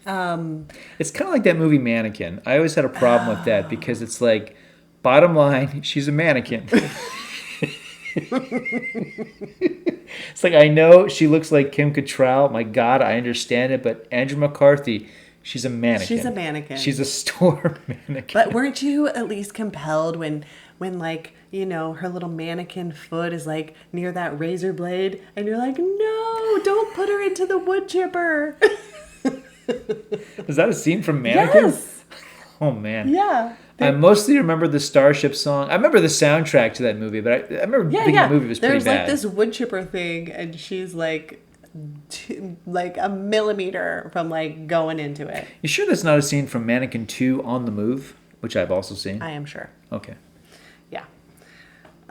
Speaker 3: It's kind of like that movie Mannequin. I always had a problem with that because it's like, bottom line, she's a mannequin. It's like, I know she looks like Kim Cattrall. My God, I understand it. But Andrew McCarthy, she's a mannequin.
Speaker 2: she's a mannequin.
Speaker 3: She's a store mannequin.
Speaker 2: But weren't you at least compelled when like, her little mannequin foot is like near that razor blade and you're like, no, don't put her into the wood chipper.
Speaker 3: Is that a scene from Mannequin?
Speaker 2: Yes.
Speaker 3: Oh, man.
Speaker 2: Yeah.
Speaker 3: I mostly remember the Starship song. I remember the soundtrack to that movie, but I remember thinking the movie was pretty
Speaker 2: There's
Speaker 3: bad.
Speaker 2: like this wood chipper thing and she's like like a millimeter from like going into it.
Speaker 3: You sure that's not a scene from Mannequin 2 On the Move, which I've also seen?
Speaker 2: I am sure.
Speaker 3: Okay.
Speaker 2: Yeah.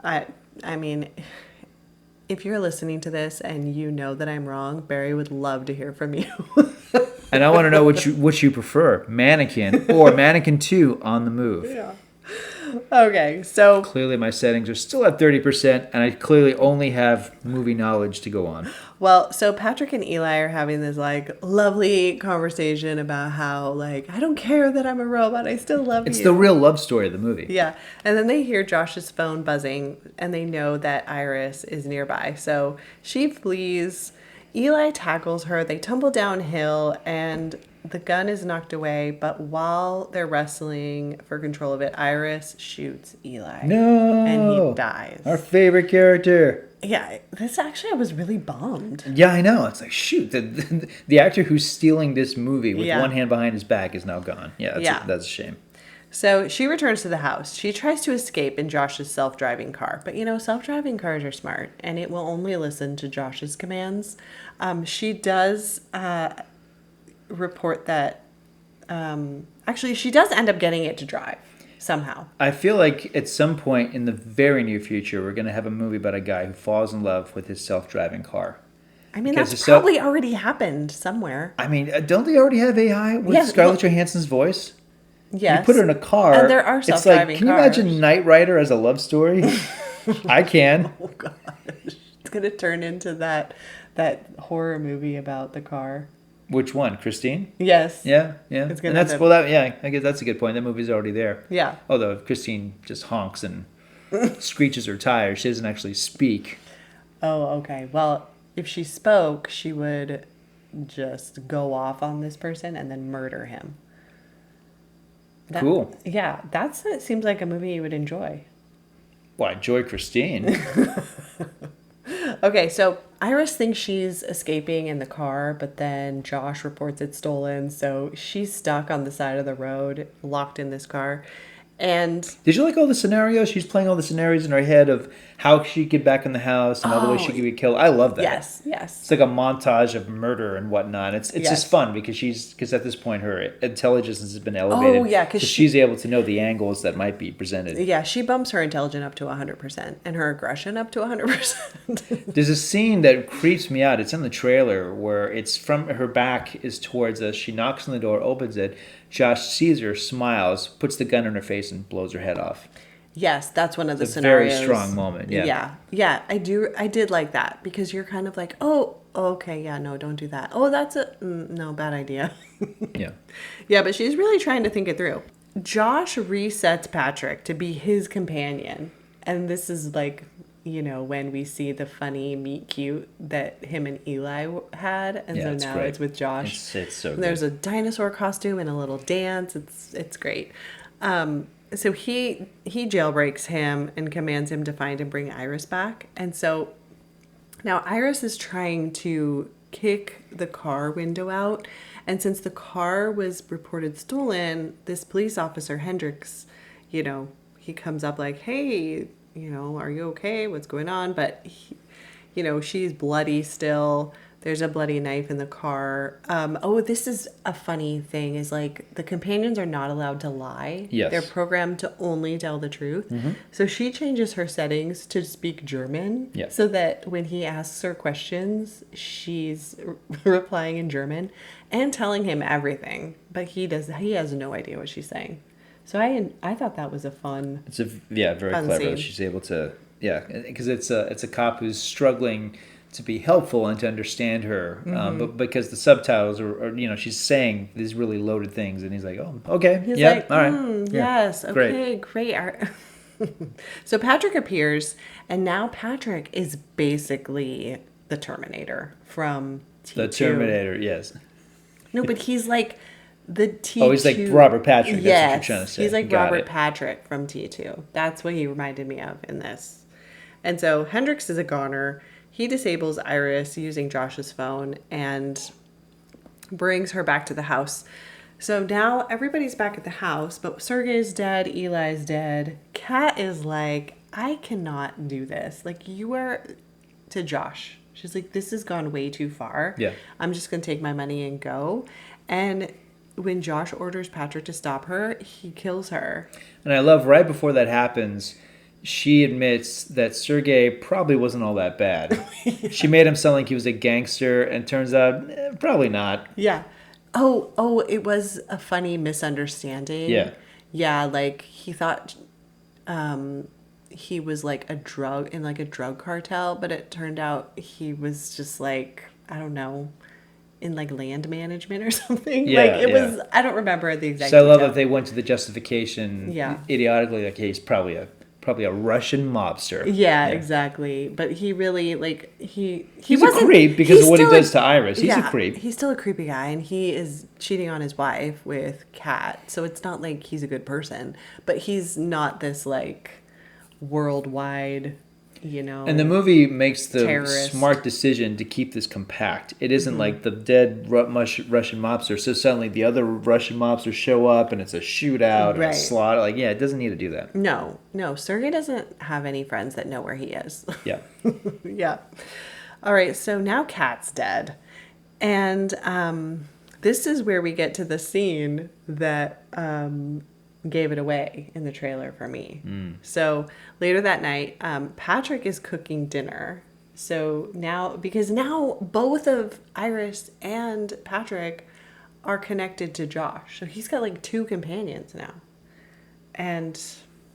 Speaker 2: I mean, if you're listening to this and you know that I'm wrong, Barry would love to hear from you.
Speaker 3: And I want to know which you prefer, Mannequin or Mannequin 2 On the Move.
Speaker 2: Yeah. Okay, so
Speaker 3: Clearly my settings are still at 30%, and I clearly only have movie knowledge to go on.
Speaker 2: so Patrick and Eli are having this like lovely conversation about how like, I don't care that I'm a robot, I still love
Speaker 3: It's
Speaker 2: you.
Speaker 3: the real love story of the movie.
Speaker 2: Yeah. And then they hear Josh's phone buzzing and they know that Iris is nearby. So she flees. Eli tackles her. They tumble downhill and the gun is knocked away. But while they're wrestling for control of it, Iris shoots Eli.
Speaker 3: No.
Speaker 2: And he dies.
Speaker 3: Our favorite character.
Speaker 2: Yeah. This actually, I was really bummed.
Speaker 3: Yeah, I know. It's like, shoot, the actor who's stealing this movie with
Speaker 2: Yeah.
Speaker 3: one hand behind his back is now gone. Yeah, that's a shame.
Speaker 2: So she returns to the house. She tries to escape in Josh's self-driving car. But, self-driving cars are smart, and it will only listen to Josh's commands. She does report that... actually, she does end up getting it to drive, somehow.
Speaker 3: I feel like at some point in the very near future, we're going to have a movie about a guy who falls in love with his self-driving car.
Speaker 2: I mean,
Speaker 3: Because
Speaker 2: that's
Speaker 3: the self-
Speaker 2: probably already happened somewhere.
Speaker 3: I mean, don't they already have AI with
Speaker 2: Yes,
Speaker 3: Scarlett Johansson's voice?
Speaker 2: Yes.
Speaker 3: You put her in a car.
Speaker 2: And there are
Speaker 3: it's like,
Speaker 2: self-driving
Speaker 3: can you
Speaker 2: cars.
Speaker 3: imagine Knight Rider as a love story? I can.
Speaker 2: Oh, gosh. It's going to turn into that horror movie about the car.
Speaker 3: Which one? Christine?
Speaker 2: Yes.
Speaker 3: Yeah.
Speaker 2: It's gonna
Speaker 3: And that's
Speaker 2: have-
Speaker 3: I guess that's a good point. That movie's already there.
Speaker 2: Yeah.
Speaker 3: Although Christine just honks and screeches her tires, she doesn't actually speak.
Speaker 2: Oh, okay. Well, if she spoke, she would just go off on this person and then murder him.
Speaker 3: Cool.
Speaker 2: Yeah, it seems like a movie you would enjoy.
Speaker 3: Well, I enjoy Christine.
Speaker 2: Okay, so Iris thinks she's escaping in the car, but then Josh reports it's stolen, so she's stuck on the side of the road, locked in this car. And
Speaker 3: Did you like all the scenarios? She's playing all the scenarios in her head of how she could get back in the house and all the ways she could get killed. I love that.
Speaker 2: yes, yes.
Speaker 3: It's like a montage of murder and whatnot. It's
Speaker 2: Yes.
Speaker 3: just fun because at this point her intelligence has been elevated.
Speaker 2: Oh, yeah, 'cause
Speaker 3: so
Speaker 2: she-
Speaker 3: she's able to know the angles that might be presented.
Speaker 2: Yeah, she bumps her intelligence up to 100% and her aggression up to 100%.
Speaker 3: There's a scene that creeps me out. It's in the trailer where it's from her back is towards us. She knocks on the door, opens it. Josh sees her, smiles, puts the gun in her face, and blows her head off.
Speaker 2: Yes, that's one of the
Speaker 3: It's a
Speaker 2: scenarios.
Speaker 3: very strong moment. Yeah.
Speaker 2: Yeah, I did like that because you're kind of like, oh, okay, yeah, no, don't do that. Oh, that's no, bad idea.
Speaker 3: Yeah.
Speaker 2: Yeah, but she's really trying to think it through. Josh resets Patrick to be his companion. And this is like, when we see the funny meet cute that him and Eli had. And
Speaker 3: Yeah,
Speaker 2: so
Speaker 3: it's
Speaker 2: now
Speaker 3: great.
Speaker 2: it's with Josh.
Speaker 3: It's so
Speaker 2: And there's
Speaker 3: good.
Speaker 2: a dinosaur costume and a little dance. It's great. So he jailbreaks him and commands him to find and bring Iris back. And so now Iris is trying to kick the car window out. And since the car was reported stolen, this police officer, Hendricks, he comes up like, hey, are you okay? What's going on? But, she's bloody still. There's a bloody knife in the car. This is a funny thing is like the companions are not allowed to lie.
Speaker 3: Yes.
Speaker 2: They're programmed to only tell the truth.
Speaker 3: Mm-hmm.
Speaker 2: So she changes her settings to speak German.
Speaker 3: Yeah.
Speaker 2: So that when he asks her questions, she's replying in German and telling him everything. But he has no idea what she's saying. So I thought that was a fun.
Speaker 3: It's very
Speaker 2: Fun
Speaker 3: clever.
Speaker 2: scene.
Speaker 3: She's able to because it's a cop who's struggling to be helpful and to understand her, but because the subtitles are she's saying these really loaded things, and he's like, oh, okay,
Speaker 2: He's
Speaker 3: yeah,
Speaker 2: like,
Speaker 3: all right, yeah,
Speaker 2: yes, okay, great. So Patrick appears, and now Patrick is basically the Terminator from T2.
Speaker 3: the Terminator, yes.
Speaker 2: No, but he's like the T2.
Speaker 3: Oh, he's like Robert Patrick.
Speaker 2: Yes,
Speaker 3: That's what you're trying to say.
Speaker 2: he's like
Speaker 3: Got
Speaker 2: Robert
Speaker 3: it.
Speaker 2: Patrick from T2. That's what he reminded me of in this. And so Hendricks is a goner. He disables Iris using Josh's phone and brings her back to the house. So now everybody's back at the house, but Sergey's dead, Eli's dead. Kat is like, I cannot do this. Like, you are to Josh. She's like, this has gone way too far.
Speaker 3: Yeah.
Speaker 2: I'm just going to take my money and go. And when Josh orders Patrick to stop her, he kills her.
Speaker 3: And I love right before that happens, she admits that Sergey probably wasn't all that bad. She made him sound like he was a gangster, and turns out probably not.
Speaker 2: Yeah. Oh, it was a funny misunderstanding.
Speaker 3: Yeah.
Speaker 2: Yeah, like he thought he was like a drug cartel, but it turned out he was just like, I don't know, in like land management or something.
Speaker 3: Yeah,
Speaker 2: like it
Speaker 3: yeah.
Speaker 2: was, I don't remember the exact
Speaker 3: So I love
Speaker 2: detail.
Speaker 3: that they went to the justification idiotically, like he's probably a Russian mobster.
Speaker 2: Yeah, exactly. But he really he's
Speaker 3: He's a creep because of what he does to Iris. He's a creep.
Speaker 2: He's still a creepy guy, and he is cheating on his wife with Kat. So it's not like he's a good person, but he's not this like worldwide,
Speaker 3: And the movie makes the
Speaker 2: terrorist.
Speaker 3: smart decision to keep this compact. It isn't like the dead Russian mobster. So suddenly the other Russian mobsters show up and it's a shootout and a
Speaker 2: Right.
Speaker 3: slaughter. Like, yeah, it doesn't need to do that.
Speaker 2: No, Sergey doesn't have any friends that know where he is.
Speaker 3: Yeah.
Speaker 2: Yeah. All right, so now Kat's dead. And this is where we get to the scene that gave it away in the trailer for me. So later that night, Patrick is cooking dinner. So because now both of Iris and Patrick are connected to Josh. So he's got like two companions now. And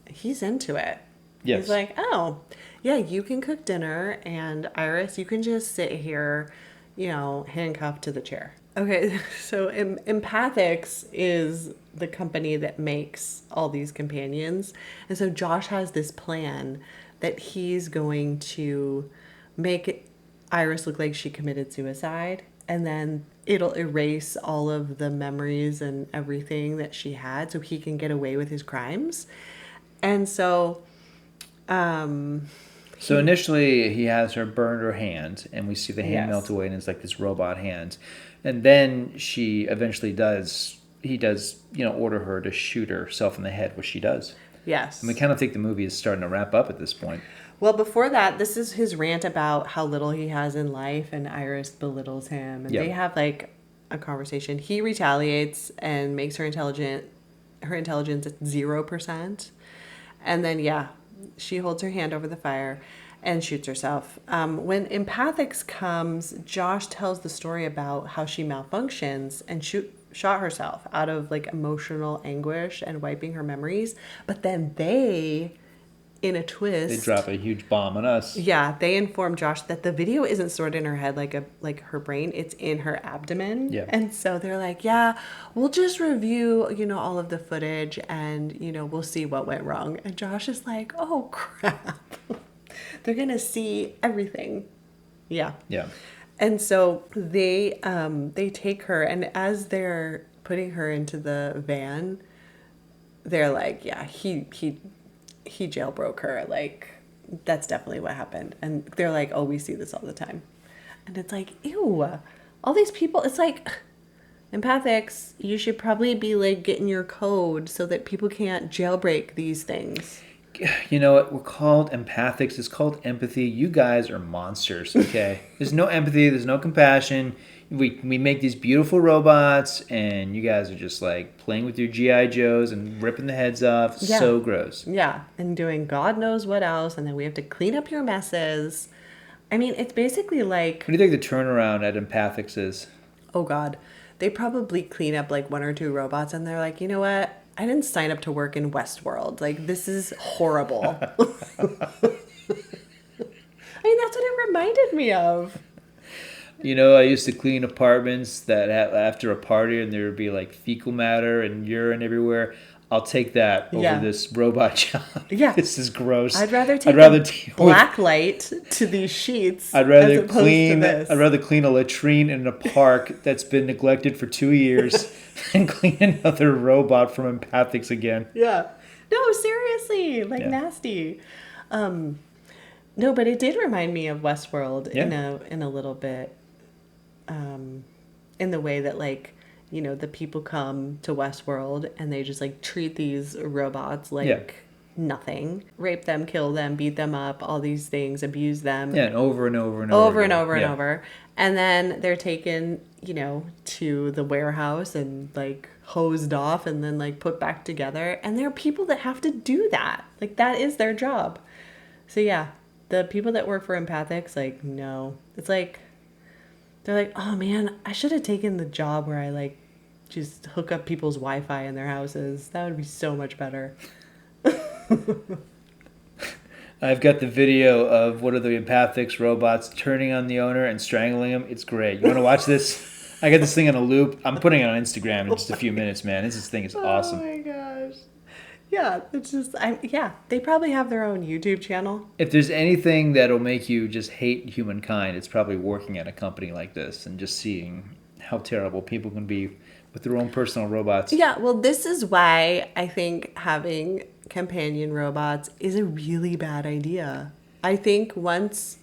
Speaker 2: he's into it.
Speaker 3: Yes.
Speaker 2: He's like, oh, yeah, you can cook dinner, and Iris, you can just sit here, handcuffed to the chair. Okay, so Empathics is the company that makes all these companions. And so Josh has this plan that he's going to make Iris look like she committed suicide, and then it'll erase all of the memories and everything that she had so he can get away with his crimes. And so
Speaker 3: So initially he has her burn her hand, and we see the hand
Speaker 2: Yes.
Speaker 3: melt away, and it's like this robot hand. And then she eventually does he does, order her to shoot herself in the head, which she does.
Speaker 2: Yes.
Speaker 3: And we kind of think the movie is starting to wrap up at this point.
Speaker 2: Well, before that, this is his rant about how little he has in life, and Iris belittles him, and
Speaker 3: Yep.
Speaker 2: they have like a conversation. He retaliates and makes her intelligence at 0%, and then she holds her hand over the fire and shoots herself. When Empathics comes, Josh tells the story about how she malfunctions and shot herself out of like emotional anguish and wiping her memories. But then they, in a twist,
Speaker 3: They drop a huge bomb on us.
Speaker 2: yeah, they inform Josh that the video isn't stored in her head like her brain, it's in her abdomen.
Speaker 3: Yeah.
Speaker 2: And so they're like, yeah, we'll just review, all of the footage and, we'll see what went wrong. And Josh is like, oh crap. They're going to see everything. Yeah.
Speaker 3: Yeah.
Speaker 2: And so they take her, and as they're putting her into the van, they're like, yeah, he jailbroke her. Like, that's definitely what happened. And they're like, oh, we see this all the time. And it's like, ew, all these people, it's like, Empathics, you should probably be like getting your code so that people can't jailbreak these things.
Speaker 3: You know what? We're called empathics. It's called empathy. You guys are monsters, okay? There's no empathy. There's no compassion. We make these beautiful robots, and you guys are just like playing with your G.I. Joes and ripping the heads off.
Speaker 2: Yeah.
Speaker 3: So gross.
Speaker 2: Yeah, and doing God knows what else, and then we have to clean up your messes. I mean, it's basically like,
Speaker 3: What do you think the turnaround at empathics is?
Speaker 2: oh God, they probably clean up like 1 or 2 robots, and they're like, you know what? I didn't sign up to work in Westworld. Like, this is horrible. I mean, that's what it reminded me of.
Speaker 3: I used to clean apartments that after a party, and there would be like fecal matter and urine everywhere. I'll take that over this robot job.
Speaker 2: Yeah.
Speaker 3: This is gross.
Speaker 2: I'd rather take
Speaker 3: deal
Speaker 2: black light to these sheets.
Speaker 3: I'd rather
Speaker 2: as opposed
Speaker 3: clean.
Speaker 2: To this.
Speaker 3: I'd rather clean a latrine in a park that's been neglected for 2 years than clean another robot from Empathics again.
Speaker 2: Yeah. No, seriously, like nasty. No, but it did remind me of Westworld in a little bit. In the way that like, the people come to Westworld and they just like treat these robots like nothing, rape them, kill them, beat them up, all these things, abuse them.
Speaker 3: Yeah, and over and over and
Speaker 2: over
Speaker 3: again.
Speaker 2: and over and over. And then they're taken, to the warehouse and like hosed off and then like put back together. And there are people that have to do that. Like, that is their job. So yeah, the people that work for Empathics, like, no. It's like, they're like, oh man, I should have taken the job where I like just hook up people's Wi-Fi in their houses. That would be so much better.
Speaker 3: I've got the video of one of the Empathics robots turning on the owner and strangling him. It's great. You want to watch this? I got this thing on a loop. I'm putting it on Instagram in just a few minutes, man. This thing is awesome.
Speaker 2: Oh my gosh. Yeah, it's just, they probably have their own YouTube channel.
Speaker 3: If there's anything that'll make you just hate humankind, it's probably working at a company like this and just seeing how terrible people can be with their own personal robots.
Speaker 2: Yeah, well, this is why I think having companion robots is a really bad idea. I think once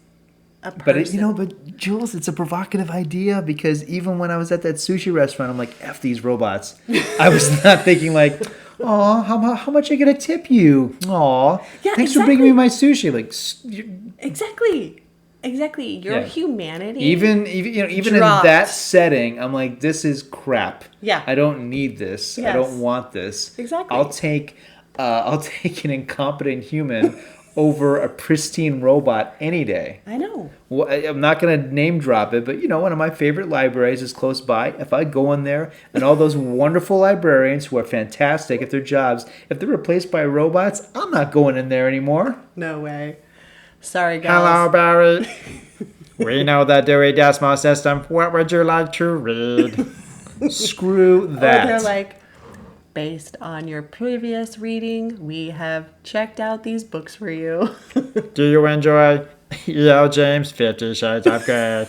Speaker 2: a person...
Speaker 3: But Jules, it's a provocative idea, because even when I was at that sushi restaurant, I'm like, F these robots. I was not thinking like, aw, how much are you going to tip you? Aw,
Speaker 2: Yeah,
Speaker 3: thanks for bringing me my sushi. Like,
Speaker 2: Exactly. Your humanity.
Speaker 3: Even in
Speaker 2: dropped.
Speaker 3: that setting, I'm like, this is crap.
Speaker 2: Yeah.
Speaker 3: I don't need this.
Speaker 2: Yes.
Speaker 3: I don't want this.
Speaker 2: Exactly.
Speaker 3: I'll take an incompetent human over a pristine robot any day.
Speaker 2: I know.
Speaker 3: Well, I'm not going to name drop it, but one of my favorite libraries is close by. If I go in there and all those wonderful librarians who are fantastic at their jobs, if they're replaced by robots, I'm not going in there anymore.
Speaker 2: No way. Sorry, guys.
Speaker 3: Hello, Barry. We know the Dewey Decimal System. What would you like to read? Screw that.
Speaker 2: Or they're like, based on your previous reading, we have checked out these books for you.
Speaker 3: Do you enjoy E.L. James' 50 Shades of Grey?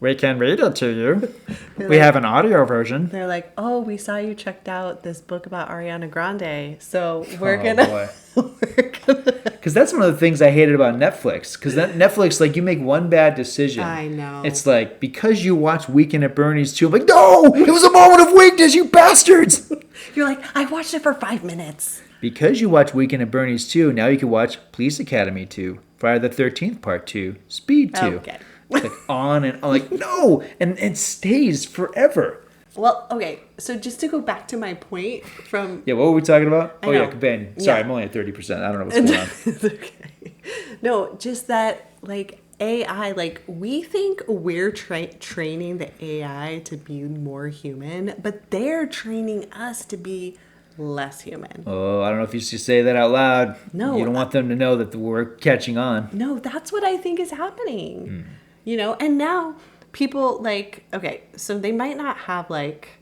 Speaker 3: We can read it to you.
Speaker 2: They're
Speaker 3: We
Speaker 2: like-
Speaker 3: have an audio version.
Speaker 2: They're like, oh, we saw you checked out this book about Ariana Grande, so we're
Speaker 3: Oh,
Speaker 2: gonna.
Speaker 3: boy.
Speaker 2: we're gonna.
Speaker 3: Because that's one of the things I hated about Netflix. Because Netflix, like, you make one bad decision.
Speaker 2: I know.
Speaker 3: It's like, because you watch Weekend at Bernie's 2, I'm like, no! It was a moment of weakness, you bastards!
Speaker 2: You're like, I watched it for 5 minutes.
Speaker 3: Because you watch Weekend at Bernie's 2, now you can watch Police Academy 2, Friday the 13th Part 2, Speed 2.
Speaker 2: Okay.
Speaker 3: Like, on and on. Like, no! And it stays forever.
Speaker 2: Well, okay. So just to go back to my point from.
Speaker 3: Yeah, what were we talking about?
Speaker 2: I
Speaker 3: Oh, yeah,
Speaker 2: know.
Speaker 3: companion. Sorry,
Speaker 2: Yeah.
Speaker 3: I'm only at 30%. I don't know what's going on.
Speaker 2: It's okay. No, just that like AI, like we think we're training the AI to be more human, but they're training us to be less human.
Speaker 3: Oh, I don't know if you should say that out loud.
Speaker 2: No,
Speaker 3: You don't want them to know that we're catching on.
Speaker 2: No, that's what I think is happening. You know, and now people like, okay, so they might not have like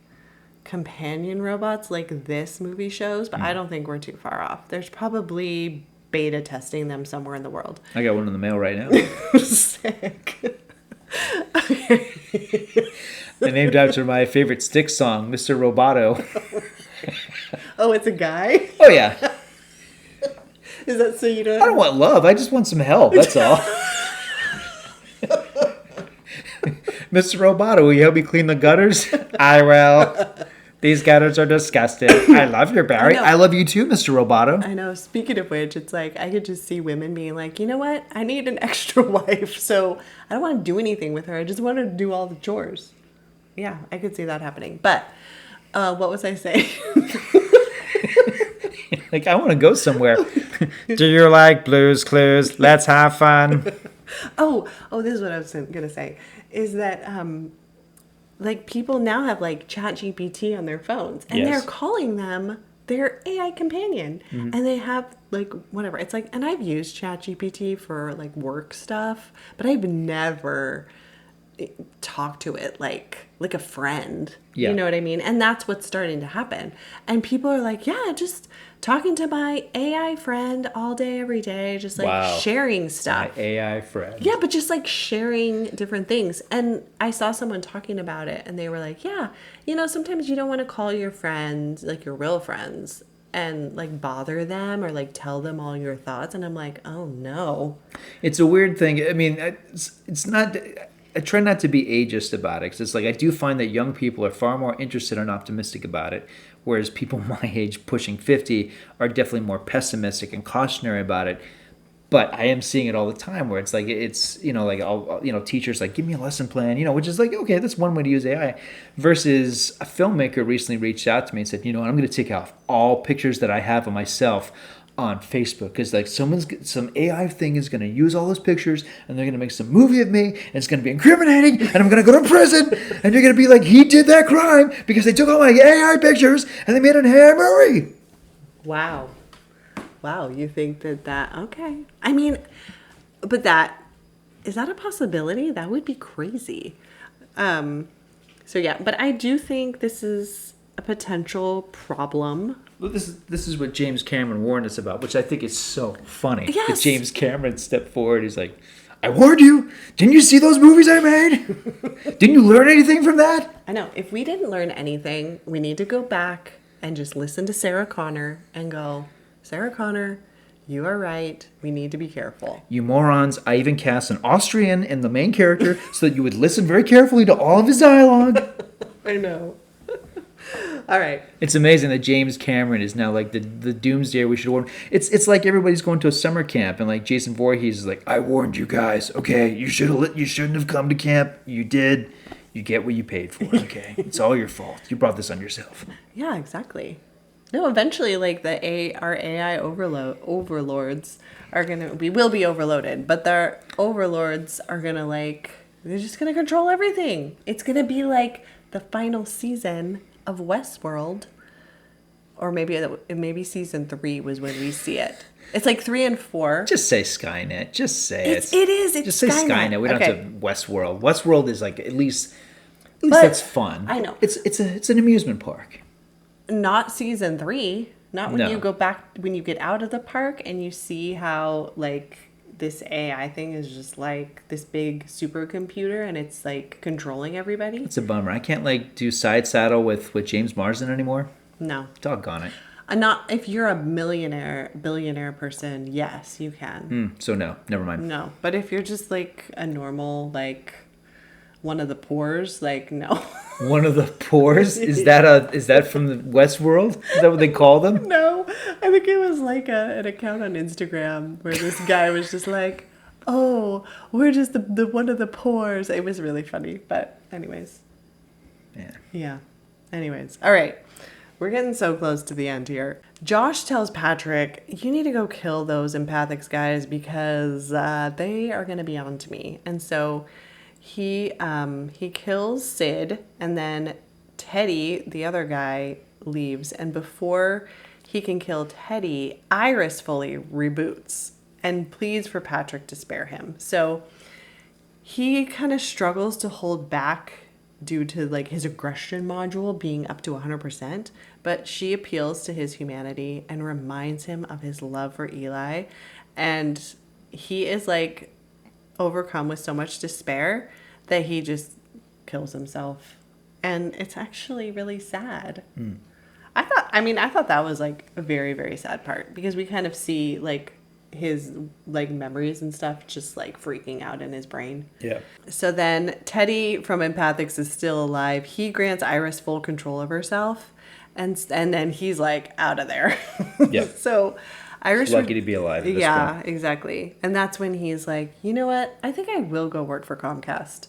Speaker 2: companion robots like this movie shows, but I don't think we're too far off. There's probably beta testing them somewhere in the world.
Speaker 3: I got one in the mail right now.
Speaker 2: Sick.
Speaker 3: I named after my favorite stick song, Mr. Roboto.
Speaker 2: Oh, it's a guy?
Speaker 3: Oh, yeah.
Speaker 2: Is that so you don't?
Speaker 3: I don't want love. I just want some help. That's all. Mr. Roboto, will you help me clean the gutters? I will. These gutters are disgusting. I love your Barry.
Speaker 2: I know.
Speaker 3: I love you too, Mr. Roboto.
Speaker 2: I know. Speaking of which, it's like I could just see women being like, you know what? I need an extra wife, so I don't want to do anything with her. I just want her to do all the chores. Yeah, I could see that happening. But what was I saying?
Speaker 3: Like, I want to go somewhere. Do you like Blue's Clues? Let's have fun.
Speaker 2: Oh, this is what I was gonna say. Is that like people now have like ChatGPT on their phones, and
Speaker 3: Yes.
Speaker 2: they're calling them their AI companion, and they have like whatever. It's like, and I've used ChatGPT for like work stuff, but I've never talked to it like a friend.
Speaker 3: Yeah.
Speaker 2: You know what I mean? And that's what's starting to happen. And people are like, yeah, just talking to my AI friend all day, every day, just like
Speaker 3: Wow.
Speaker 2: sharing
Speaker 3: My
Speaker 2: stuff.
Speaker 3: AI friend.
Speaker 2: Yeah, but just like sharing different things. And I saw someone talking about it and they were like, yeah, you know, sometimes you don't want to call your friends, like your real friends, and like bother them or like tell them all your thoughts. And I'm like, oh no.
Speaker 3: It's a weird thing. I mean, it's not. I try not to be ageist about it because it's like I do find that young people are far more interested and optimistic about it, whereas people my age, pushing 50, are definitely more pessimistic and cautionary about it. But I am seeing it all the time where it's like like teachers like give me a lesson plan, which is like, okay, that's one way to use AI. Versus a filmmaker recently reached out to me and said, I'm going to take off all pictures that I have of myself on Facebook because like some AI thing is going to use all those pictures and they're going to make some movie of me and it's going to be incriminating and I'm going to go to prison and you're going to be like, he did that crime because they took all my AI pictures and they made an AI movie.
Speaker 2: Wow. You think that, okay. I mean, but is that a possibility? That would be crazy. So yeah, but I do think this is a potential problem.
Speaker 3: Well, this is what James Cameron warned us about, which I think is so funny.
Speaker 2: Yes.
Speaker 3: That James Cameron stepped forward. He's like, I warned you. Didn't you see those movies I made? Didn't you learn anything from that?
Speaker 2: I know. If we didn't learn anything, we need to go back and just listen to Sarah Connor and go, Sarah Connor, you are right. We need to be careful.
Speaker 3: You morons, I even cast an Austrian in the main character so that you would listen very carefully to all of his dialogue.
Speaker 2: I know. All right.
Speaker 3: It's amazing that James Cameron is now like the doomsday we should warn. It's like everybody's going to a summer camp and like Jason Voorhees is like, I warned you guys. Okay, you shouldn't have come to camp. You did. You get what you paid for. Okay, it's all your fault. You brought this on yourself.
Speaker 2: Yeah, exactly. No, eventually, like our AI overlords are we will be overloaded, but their overlords are gonna they're just gonna control everything. It's gonna be like the final season of Westworld, or maybe season 3 was when we see it. It's like 3 and 4.
Speaker 3: Just say Skynet. Just say it.
Speaker 2: It is. It's
Speaker 3: Just say Skynet. We don't
Speaker 2: Okay.
Speaker 3: have to Westworld. Westworld is like at least
Speaker 2: But-
Speaker 3: that's fun.
Speaker 2: I know.
Speaker 3: It's an amusement park.
Speaker 2: Not season 3. Not when
Speaker 3: No.
Speaker 2: you go back, when you get out of the park and you see how this AI thing is just like this big supercomputer and it's like controlling everybody.
Speaker 3: It's a bummer. I can't like do side saddle with James Marsden anymore.
Speaker 2: No.
Speaker 3: Doggone it.
Speaker 2: Not if you're a billionaire person, yes, you can.
Speaker 3: So no, never mind.
Speaker 2: No. But if you're just like a normal, like one of the poors, like no.
Speaker 3: One of the pores? Is that from the Westworld? Is that what they call them?
Speaker 2: No. I think it was like an account on Instagram where this guy was just like, oh, we're just the one of the poors. It was really funny. But anyways.
Speaker 3: Yeah.
Speaker 2: Yeah. Anyways. All right. We're getting so close to the end here. Josh tells Patrick, you need to go kill those empathics guys because they are going to be on to me. And so he kills Sid, and then Teddy, the other guy, leaves. And before he can kill Teddy, Iris fully reboots and pleads for Patrick to spare him. So he kind of struggles to hold back due to like his aggression module being up to 100%, but she appeals to his humanity and reminds him of his love for Eli, and he is like overcome with so much despair that he just kills himself, and it's actually really sad. I thought that was like a very, very sad part because we kind of see like his like memories and stuff just like freaking out in his brain.
Speaker 3: Yeah.
Speaker 2: So then Teddy from Empathics is still alive. He grants Iris full control of herself, and then he's like out of there.
Speaker 3: Yeah.
Speaker 2: So Iris
Speaker 3: She's lucky to be alive at this
Speaker 2: yeah,
Speaker 3: point.
Speaker 2: exactly. And that's when he's like, you know what? I think I will go work for Comcast.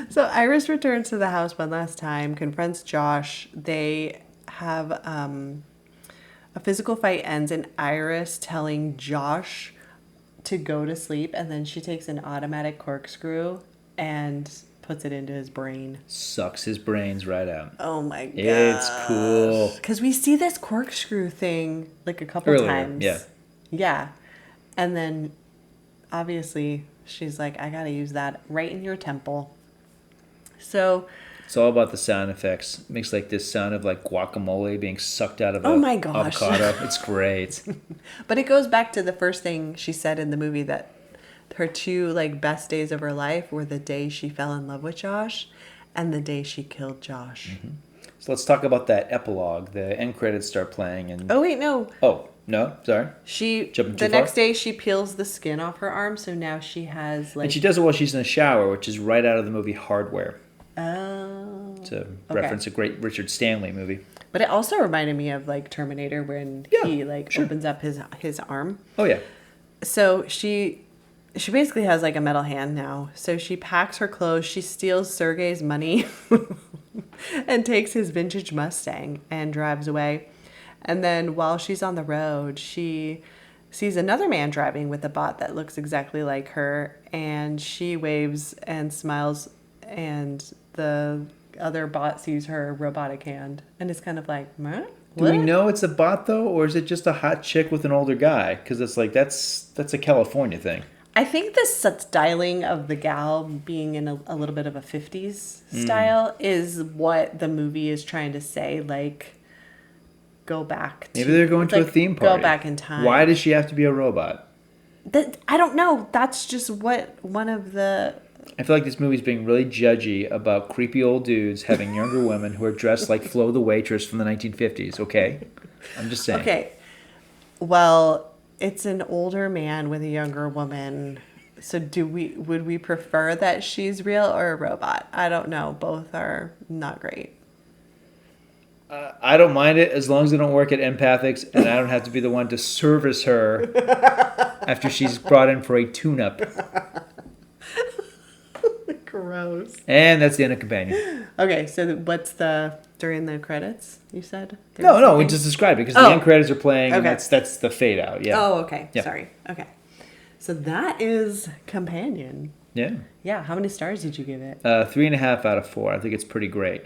Speaker 2: So Iris returns to the house one last time, confronts Josh. They have a physical fight ends in Iris telling Josh to go to sleep, and then she takes an automatic corkscrew and puts it into his brain.
Speaker 3: Sucks his brains right out.
Speaker 2: Oh my god.
Speaker 3: It's cool.
Speaker 2: Because we see this corkscrew thing like a couple
Speaker 3: Earlier,
Speaker 2: times.
Speaker 3: yeah.
Speaker 2: Yeah. And then obviously she's like, I gotta use that right in your temple. So
Speaker 3: It's all about the sound effects. It makes like this sound of like guacamole being sucked out of
Speaker 2: Oh
Speaker 3: a
Speaker 2: my gosh.
Speaker 3: avocado. It's great.
Speaker 2: but it goes back to the first thing she said in the movie, that her two like best days of her life were the day she fell in love with Josh and the day she killed Josh.
Speaker 3: Mm-hmm. So let's talk about that epilogue. The end credits start playing and
Speaker 2: Oh wait, no.
Speaker 3: Oh, no, sorry.
Speaker 2: She
Speaker 3: Jumping too
Speaker 2: the
Speaker 3: far?
Speaker 2: next day she peels the skin off her arm, so now she has like
Speaker 3: And she does it while she's in the shower, which is right out of the movie Hardware.
Speaker 2: Oh.
Speaker 3: To reference a great Richard Stanley movie.
Speaker 2: But it also reminded me of like Terminator when
Speaker 3: Yeah,
Speaker 2: he like
Speaker 3: sure.
Speaker 2: opens up his arm.
Speaker 3: Oh yeah.
Speaker 2: So she basically has like a metal hand now. So she packs her clothes, she steals Sergei's money and takes his vintage Mustang and drives away. And then while she's on the road, she sees another man driving with a bot that looks exactly like her, and she waves and smiles, and the other bot sees her robotic hand and is kind of like, huh?
Speaker 3: Do we know it's a bot though, or is it just a hot chick with an older guy? Because it's like that's a California thing.
Speaker 2: I think the styling of the gal being in a little bit of a 50s style is what the movie is trying to say. Like, go back to...
Speaker 3: Maybe they're going to a
Speaker 2: like,
Speaker 3: theme party.
Speaker 2: Go back in time.
Speaker 3: Why does she have to be a robot?
Speaker 2: I don't know. That's just what one of the...
Speaker 3: I feel like this movie's being really judgy about creepy old dudes having younger women who are dressed like Flo the waitress from the 1950s, okay? I'm just saying.
Speaker 2: Okay. Well, it's an older man with a younger woman. So would we prefer that she's real or a robot? I don't know. Both are not great.
Speaker 3: I don't mind it as long as I don't work at Empathics and I don't have to be the one to service her after she's brought in for a tune-up.
Speaker 2: Gross.
Speaker 3: And that's the end of Companion.
Speaker 2: Okay, so what's during the credits, you said?
Speaker 3: No, we just described it because the end credits are playing and
Speaker 2: Okay.
Speaker 3: that's the fade out. Yeah.
Speaker 2: Oh, okay.
Speaker 3: Yeah.
Speaker 2: Sorry. Okay. So that is Companion.
Speaker 3: Yeah.
Speaker 2: Yeah, how many stars did you give it?
Speaker 3: 3.5 out of 4. I think it's pretty great.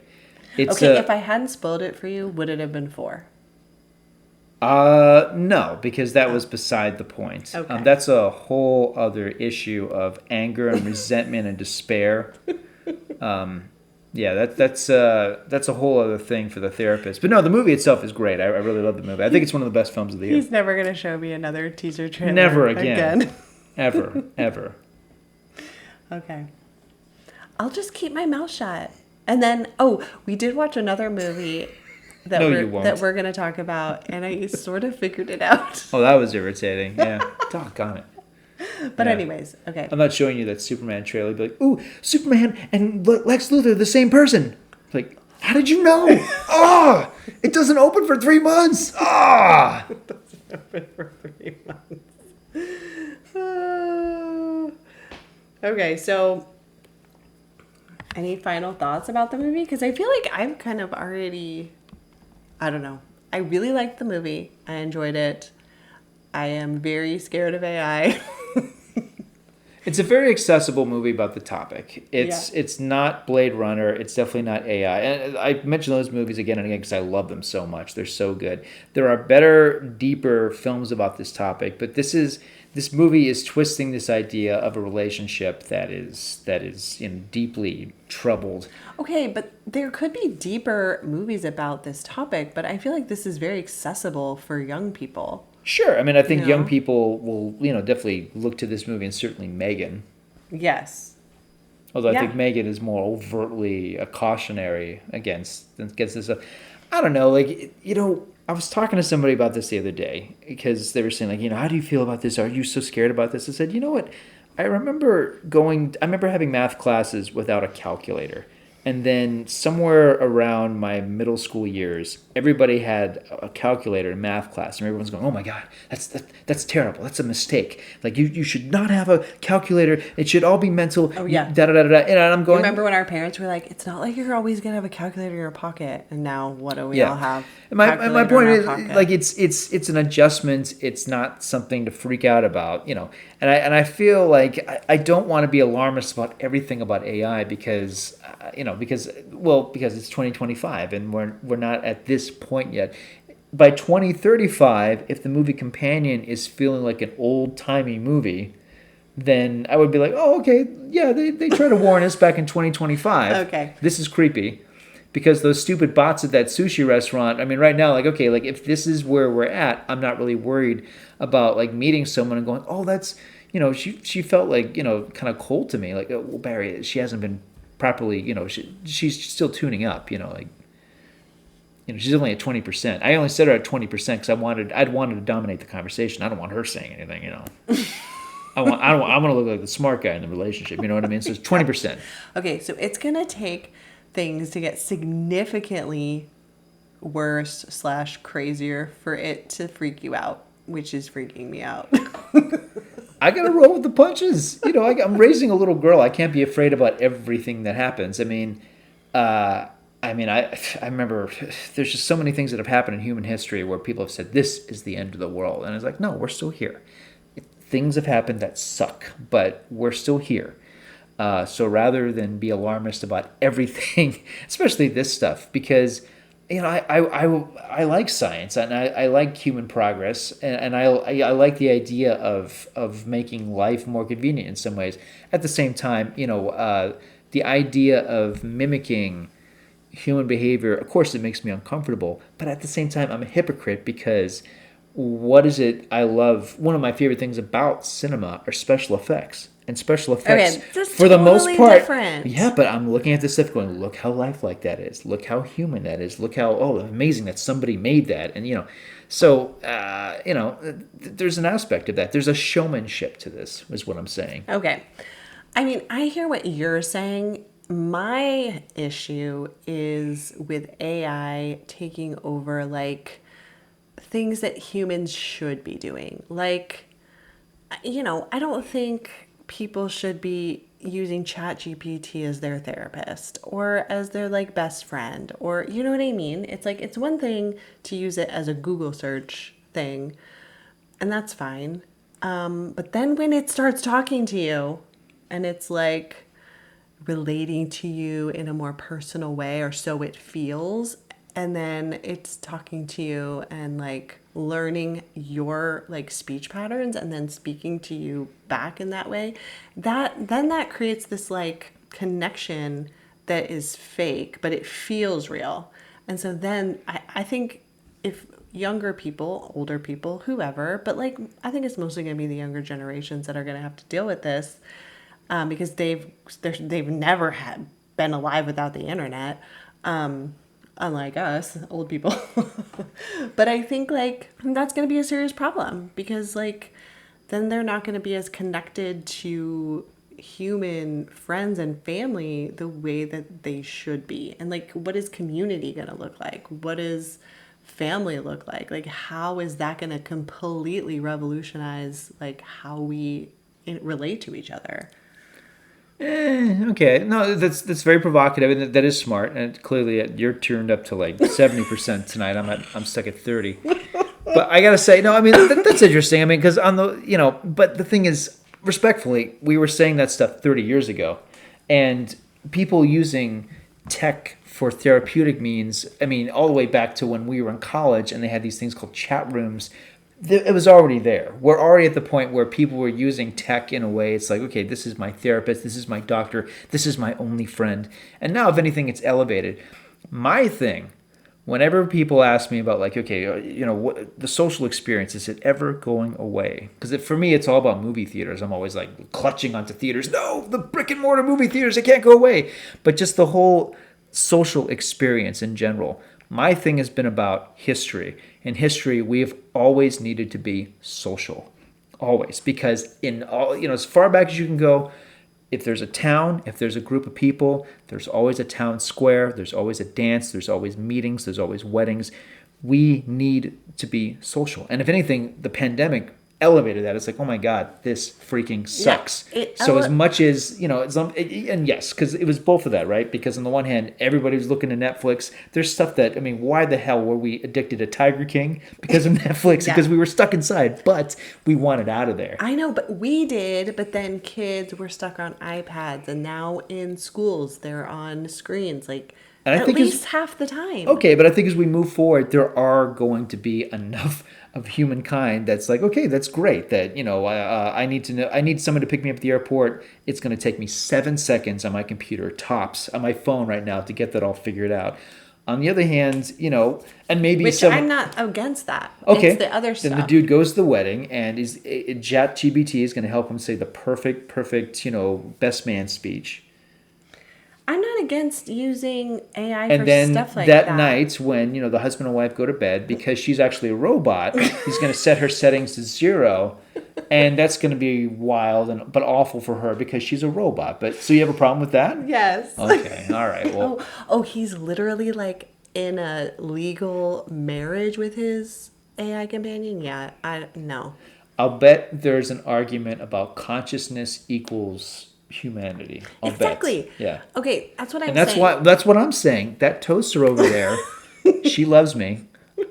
Speaker 3: It's
Speaker 2: Okay, if I hadn't spoiled it for you, would it have been 4?
Speaker 3: No, because that was beside the point.
Speaker 2: Okay.
Speaker 3: That's a whole other issue of anger and resentment and despair. Yeah, that's a whole other thing for the therapist. But no, the movie itself is great. I really love the movie. I think it's one of the best films of the year.
Speaker 2: He's never gonna show me another teaser trailer.
Speaker 3: Never again. Ever, ever.
Speaker 2: Okay. I'll just keep my mouth shut. And then, oh, we did watch another movie that
Speaker 3: No, you won't.
Speaker 2: we're gonna talk about, and I sort of figured it out.
Speaker 3: Oh, that was irritating. Yeah. Doggone it.
Speaker 2: But
Speaker 3: Yeah.
Speaker 2: anyways, okay.
Speaker 3: I'm not showing you that Superman trailer. Be like, ooh, Superman and Lex Luthor, the same person. Like, how did you know? Ah, it doesn't open for 3 months. Ah.
Speaker 2: For 3 months. Okay, so any final thoughts about the movie? Because I feel like I'm kind of already, I don't know. I really liked the movie. I enjoyed it. I am very scared of AI.
Speaker 3: It's a very accessible movie about the topic. It's not Blade Runner. It's definitely not AI. And I mention those movies again and again because I love them so much. They're so good. There are better, deeper films about this topic, but this movie is twisting this idea of a relationship that is deeply troubled.
Speaker 2: Okay, but there could be deeper movies about this topic, but I feel like this is very accessible for young people.
Speaker 3: Sure. I mean, I think
Speaker 2: You
Speaker 3: young
Speaker 2: know?
Speaker 3: people will, definitely look to this movie, and certainly Megan.
Speaker 2: Yes.
Speaker 3: Although I
Speaker 2: Yeah.
Speaker 3: think Megan is more overtly a cautionary against this stuff. I don't know. Like, I was talking to somebody about this the other day because they were saying, like, how do you feel about this? Are you so scared about this? I said, you know what? I remember having math classes without a calculator. And then somewhere around my middle school years, everybody had a calculator in math class, and everyone's going, "Oh my God, that's terrible. That's a mistake. Like you should not have a calculator. It should all be mental."
Speaker 2: Oh, yeah.
Speaker 3: Da da da da. And I'm going.
Speaker 2: Remember when our parents were like, it's not like you're always going to have a calculator in your pocket. And now what do we all have?
Speaker 3: And my
Speaker 2: Calculator
Speaker 3: point
Speaker 2: in
Speaker 3: is,
Speaker 2: our pocket.
Speaker 3: like, it's an adjustment. It's not something to freak out about, And I feel like I don't want to be alarmist about everything about AI because because it's 2025 and we're not at this point yet. By 2035, if the movie Companion is feeling like an old-timey movie, then I would be like, oh, okay, yeah, they tried to warn us back in 2025.
Speaker 2: Okay.
Speaker 3: This is creepy. Because those stupid bots at that sushi restaurant, I mean, right now, like, okay, like, if this is where we're at, I'm not really worried about, like, meeting someone and going, oh, that's, she felt like, kind of cold to me. Like, oh, well, Barry, she hasn't been properly, she's still tuning up, like, she's only at 20%. I only set her at 20% because I'd wanted to dominate the conversation. I don't want her saying anything, I want to look like the smart guy in the relationship. You know what I mean? So it's 20%.
Speaker 2: Okay, so it's going to take things to get significantly worse / crazier for it to freak you out, which is freaking me out.
Speaker 3: I gotta roll with the punches. I'm raising a little girl. I can't be afraid about everything that happens. I remember there's just so many things that have happened in human history where people have said this is the end of the world, and it's like, no, we're still here. Things have happened that suck, but we're still here. So rather than be alarmist about everything, especially this stuff, because I like science and I like human progress and I like the idea of making life more convenient in some ways. At the same time, the idea of mimicking human behavior, of course, it makes me uncomfortable. But at the same time, I'm a hypocrite because what is it I love? One of my favorite things about cinema are special effects. And special effects,
Speaker 2: that's
Speaker 3: for the most
Speaker 2: totally
Speaker 3: part,
Speaker 2: different.
Speaker 3: yeah. But I'm looking at this stuff, going, "Look how lifelike that is. Look how human that is. Look how amazing that somebody made that." And so there's an aspect of that. There's a showmanship to this, is what I'm saying.
Speaker 2: Okay. I mean, I hear what you're saying. My issue is with AI taking over, like, things that humans should be doing. Like, I don't think people should be using ChatGPT as their therapist or as their, like, best friend, or, you know what I mean? It's like, it's one thing to use it as a Google search thing, and that's fine. But then when it starts talking to you and it's like relating to you in a more personal way, or so it feels, and then it's talking to you and, like, learning your, like, speech patterns and then speaking to you back in that way, that creates this, like, connection that is fake, but it feels real. And so then I think if younger people, older people, whoever, but like I think it's mostly going to be the younger generations that are going to have to deal with this, because they've never had been alive without the internet, unlike us old people. But I think like that's going to be a serious problem, because like then they're not going to be as connected to human friends and family the way that they should be. And like, what is community going to look like? What does family look like? Like, how is that going to completely revolutionize like how we relate to each other?
Speaker 3: Okay, no, that's very provocative, and that is smart. And clearly, you're turned up to like 70% tonight. I'm stuck at 30. But I gotta say, no, I mean that's interesting. I mean, because on the but the thing is, respectfully, we were saying that stuff 30 years ago, and people using tech for therapeutic means. I mean, all the way back to when we were in college, and they had these things called chat rooms. It was already there. We're already at the point where people were using tech in a way. It's like, okay, this is my therapist, this is my doctor, this is my only friend. And now, if anything, it's elevated. My thing, whenever people ask me about like, okay, what the social experience, is it ever going away? Because for me, it's all about movie theaters. I'm always like clutching onto theaters. No, the brick and mortar movie theaters, they can't go away. But just the whole social experience in general. My thing has been about history. In history, we've always needed to be social. Always. Because in all, as far back as you can go, if there's a town, if there's a group of people, there's always a town square, there's always a dance, there's always meetings, there's always weddings. We need to be social. And if anything, the pandemic elevated that. It's like, oh my God, this freaking sucks. Yeah, so as much as, and yes, because it was both of that, right? Because on the one hand, everybody was looking to Netflix. There's stuff that, why the hell were we addicted to Tiger King? Because of Netflix, yeah. Because we were stuck inside, but we wanted out of there.
Speaker 2: I know, but we did, but then kids were stuck on iPads, and now in schools, they're on screens, like, and at least half the time.
Speaker 3: Okay, but I think as we move forward, there are going to be enough of humankind that's like, okay, that's great. That I need someone to pick me up at the airport. It's going to take me 7 seconds on my computer, tops, on my phone right now to get that all figured out. On the other hand, and maybe
Speaker 2: I'm not against that.
Speaker 3: Okay,
Speaker 2: it's the other stuff.
Speaker 3: Then the dude goes to the wedding, and ChatGPT is going to help him say the perfect, best man speech.
Speaker 2: I'm not against using AI
Speaker 3: and
Speaker 2: for
Speaker 3: then
Speaker 2: stuff like that.
Speaker 3: That night, when the husband and wife go to bed, because she's actually a robot, he's going to set her settings to 0, and that's going to be wild but awful for her because she's a robot. But so you have a problem with that?
Speaker 2: Yes.
Speaker 3: Okay. All right. Well.
Speaker 2: He's literally like in a legal marriage with his AI companion. Yeah. No.
Speaker 3: I'll bet there's an argument about consciousness equals humanity.
Speaker 2: Exactly.
Speaker 3: Bet. Yeah.
Speaker 2: Okay, that's what I'm
Speaker 3: saying. That's what I'm saying. That toaster over there, she loves me.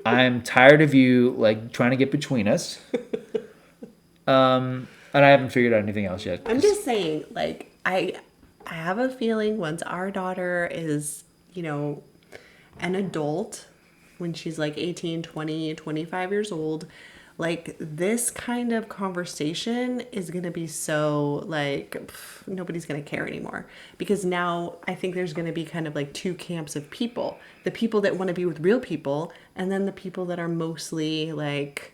Speaker 3: I'm tired of you like trying to get between us. And I haven't figured out anything else yet.
Speaker 2: I'm just saying, like, I have a feeling once our daughter is, an adult, when she's like 18, 20, 25 years old, like this kind of conversation is going to be so like nobody's going to care anymore, because now I think there's going to be kind of like two camps of people: the people that want to be with real people, and then the people that are mostly like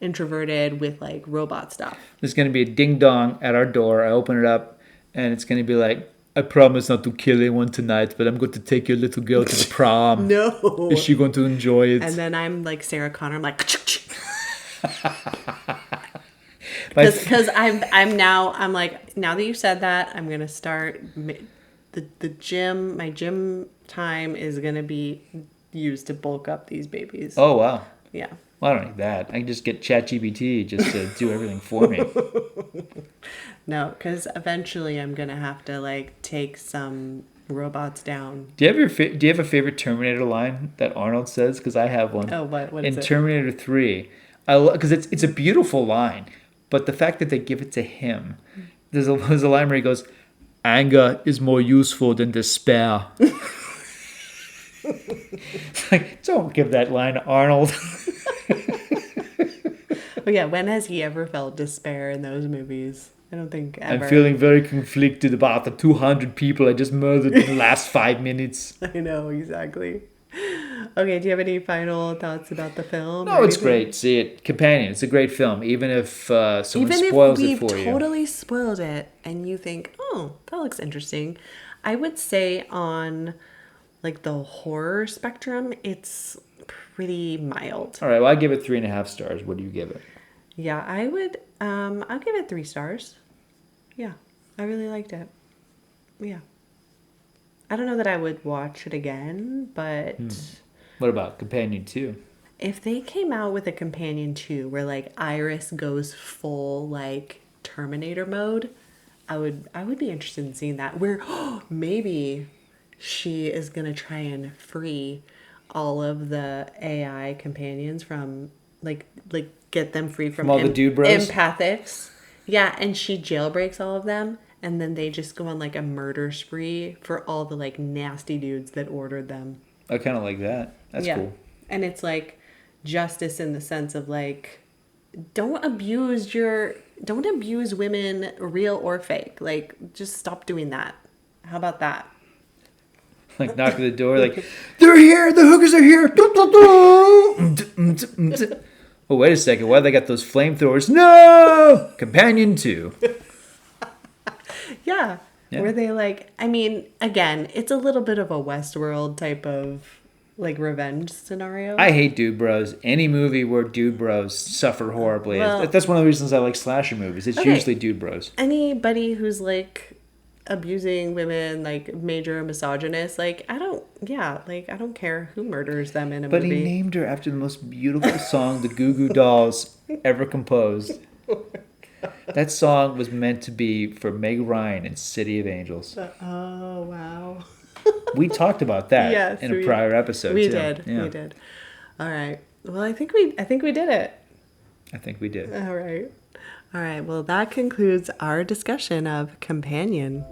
Speaker 2: introverted with like robot stuff.
Speaker 3: There's going to be a ding dong at our door. I open it up and it's going to be like, I promise not to kill anyone tonight, but I'm going to take your little girl to the prom.
Speaker 2: No.
Speaker 3: Is she going to enjoy it?
Speaker 2: And then I'm like Sarah Connor. I'm like, because I'm like, now that you said that, I'm gonna start the gym. My gym time is gonna be used to bulk up these babies.
Speaker 3: Oh wow.
Speaker 2: Yeah.
Speaker 3: Well, I don't need that. I can just get ChatGPT just to do everything for me.
Speaker 2: No, because eventually I'm gonna have to like take some robots down.
Speaker 3: Do you have a favorite Terminator line that Arnold says? Because I have one.
Speaker 2: Oh, what is it?
Speaker 3: In Terminator 3. Because it's a beautiful line, but the fact that they give it to him, there's a line where he goes, "Anger is more useful than despair." It's like, don't give that line to Arnold.
Speaker 2: Oh yeah, when has he ever felt despair in those movies? I don't think ever.
Speaker 3: I'm feeling very conflicted about the 200 people I just murdered in the last 5 minutes.
Speaker 2: I know, exactly. Okay, do you have any final thoughts about the film?
Speaker 3: No,
Speaker 2: or
Speaker 3: it's
Speaker 2: anything?
Speaker 3: great. See it. Companion. It's a great film. Even if someone
Speaker 2: Even
Speaker 3: spoils
Speaker 2: if
Speaker 3: it
Speaker 2: we've
Speaker 3: for you.
Speaker 2: totally spoiled it and you think, oh, that looks interesting, I would say on like the horror spectrum, it's pretty mild.
Speaker 3: All right. Well, I give it 3.5 stars. What do you give it?
Speaker 2: Yeah, I would, I'll give it 3 stars. Yeah, I really liked it. Yeah. I don't know that I would watch it again, but
Speaker 3: What about Companion 2?
Speaker 2: if they came out with a companion 2 where like Iris goes full like Terminator mode, I would be interested in seeing that. Where maybe she is gonna try and free all of the AI companions from like get them free from
Speaker 3: all the dude bros?
Speaker 2: empathics. Yeah, and she jailbreaks all of them, and then they just go on like a murder spree for all the like nasty dudes that ordered them.
Speaker 3: I kind of like that. That's cool.
Speaker 2: And it's like justice in the sense of like don't abuse women, real or fake. Like just stop doing that. How about that?
Speaker 3: Like knock at the door, like, they're here, the hookers are here. Oh, wait a second. Why they got those flamethrowers? No! Companion 2.
Speaker 2: Yeah.
Speaker 3: Yeah.
Speaker 2: Where they like, I mean, again, it's a little bit of a Westworld type of like revenge scenario.
Speaker 3: I hate dude bros. Any movie where dude bros suffer horribly.
Speaker 2: Well-
Speaker 3: That's one of the reasons I like slasher movies. It's
Speaker 2: Okay.
Speaker 3: usually dude bros.
Speaker 2: Anybody who's like abusing women, like major misogynist, like I don't care who murders them in a
Speaker 3: But
Speaker 2: movie.
Speaker 3: he named her after the most beautiful song the Goo Goo Dolls ever composed. That song was meant to be for Meg Ryan in City of Angels.
Speaker 2: Oh wow.
Speaker 3: We talked about that
Speaker 2: Yes,
Speaker 3: in a prior episode.
Speaker 2: We
Speaker 3: too.
Speaker 2: did.
Speaker 3: Yeah.
Speaker 2: We did. All right. Well, I think we did it.
Speaker 3: I think we did.
Speaker 2: All right. All right. Well, that concludes our discussion of Companion.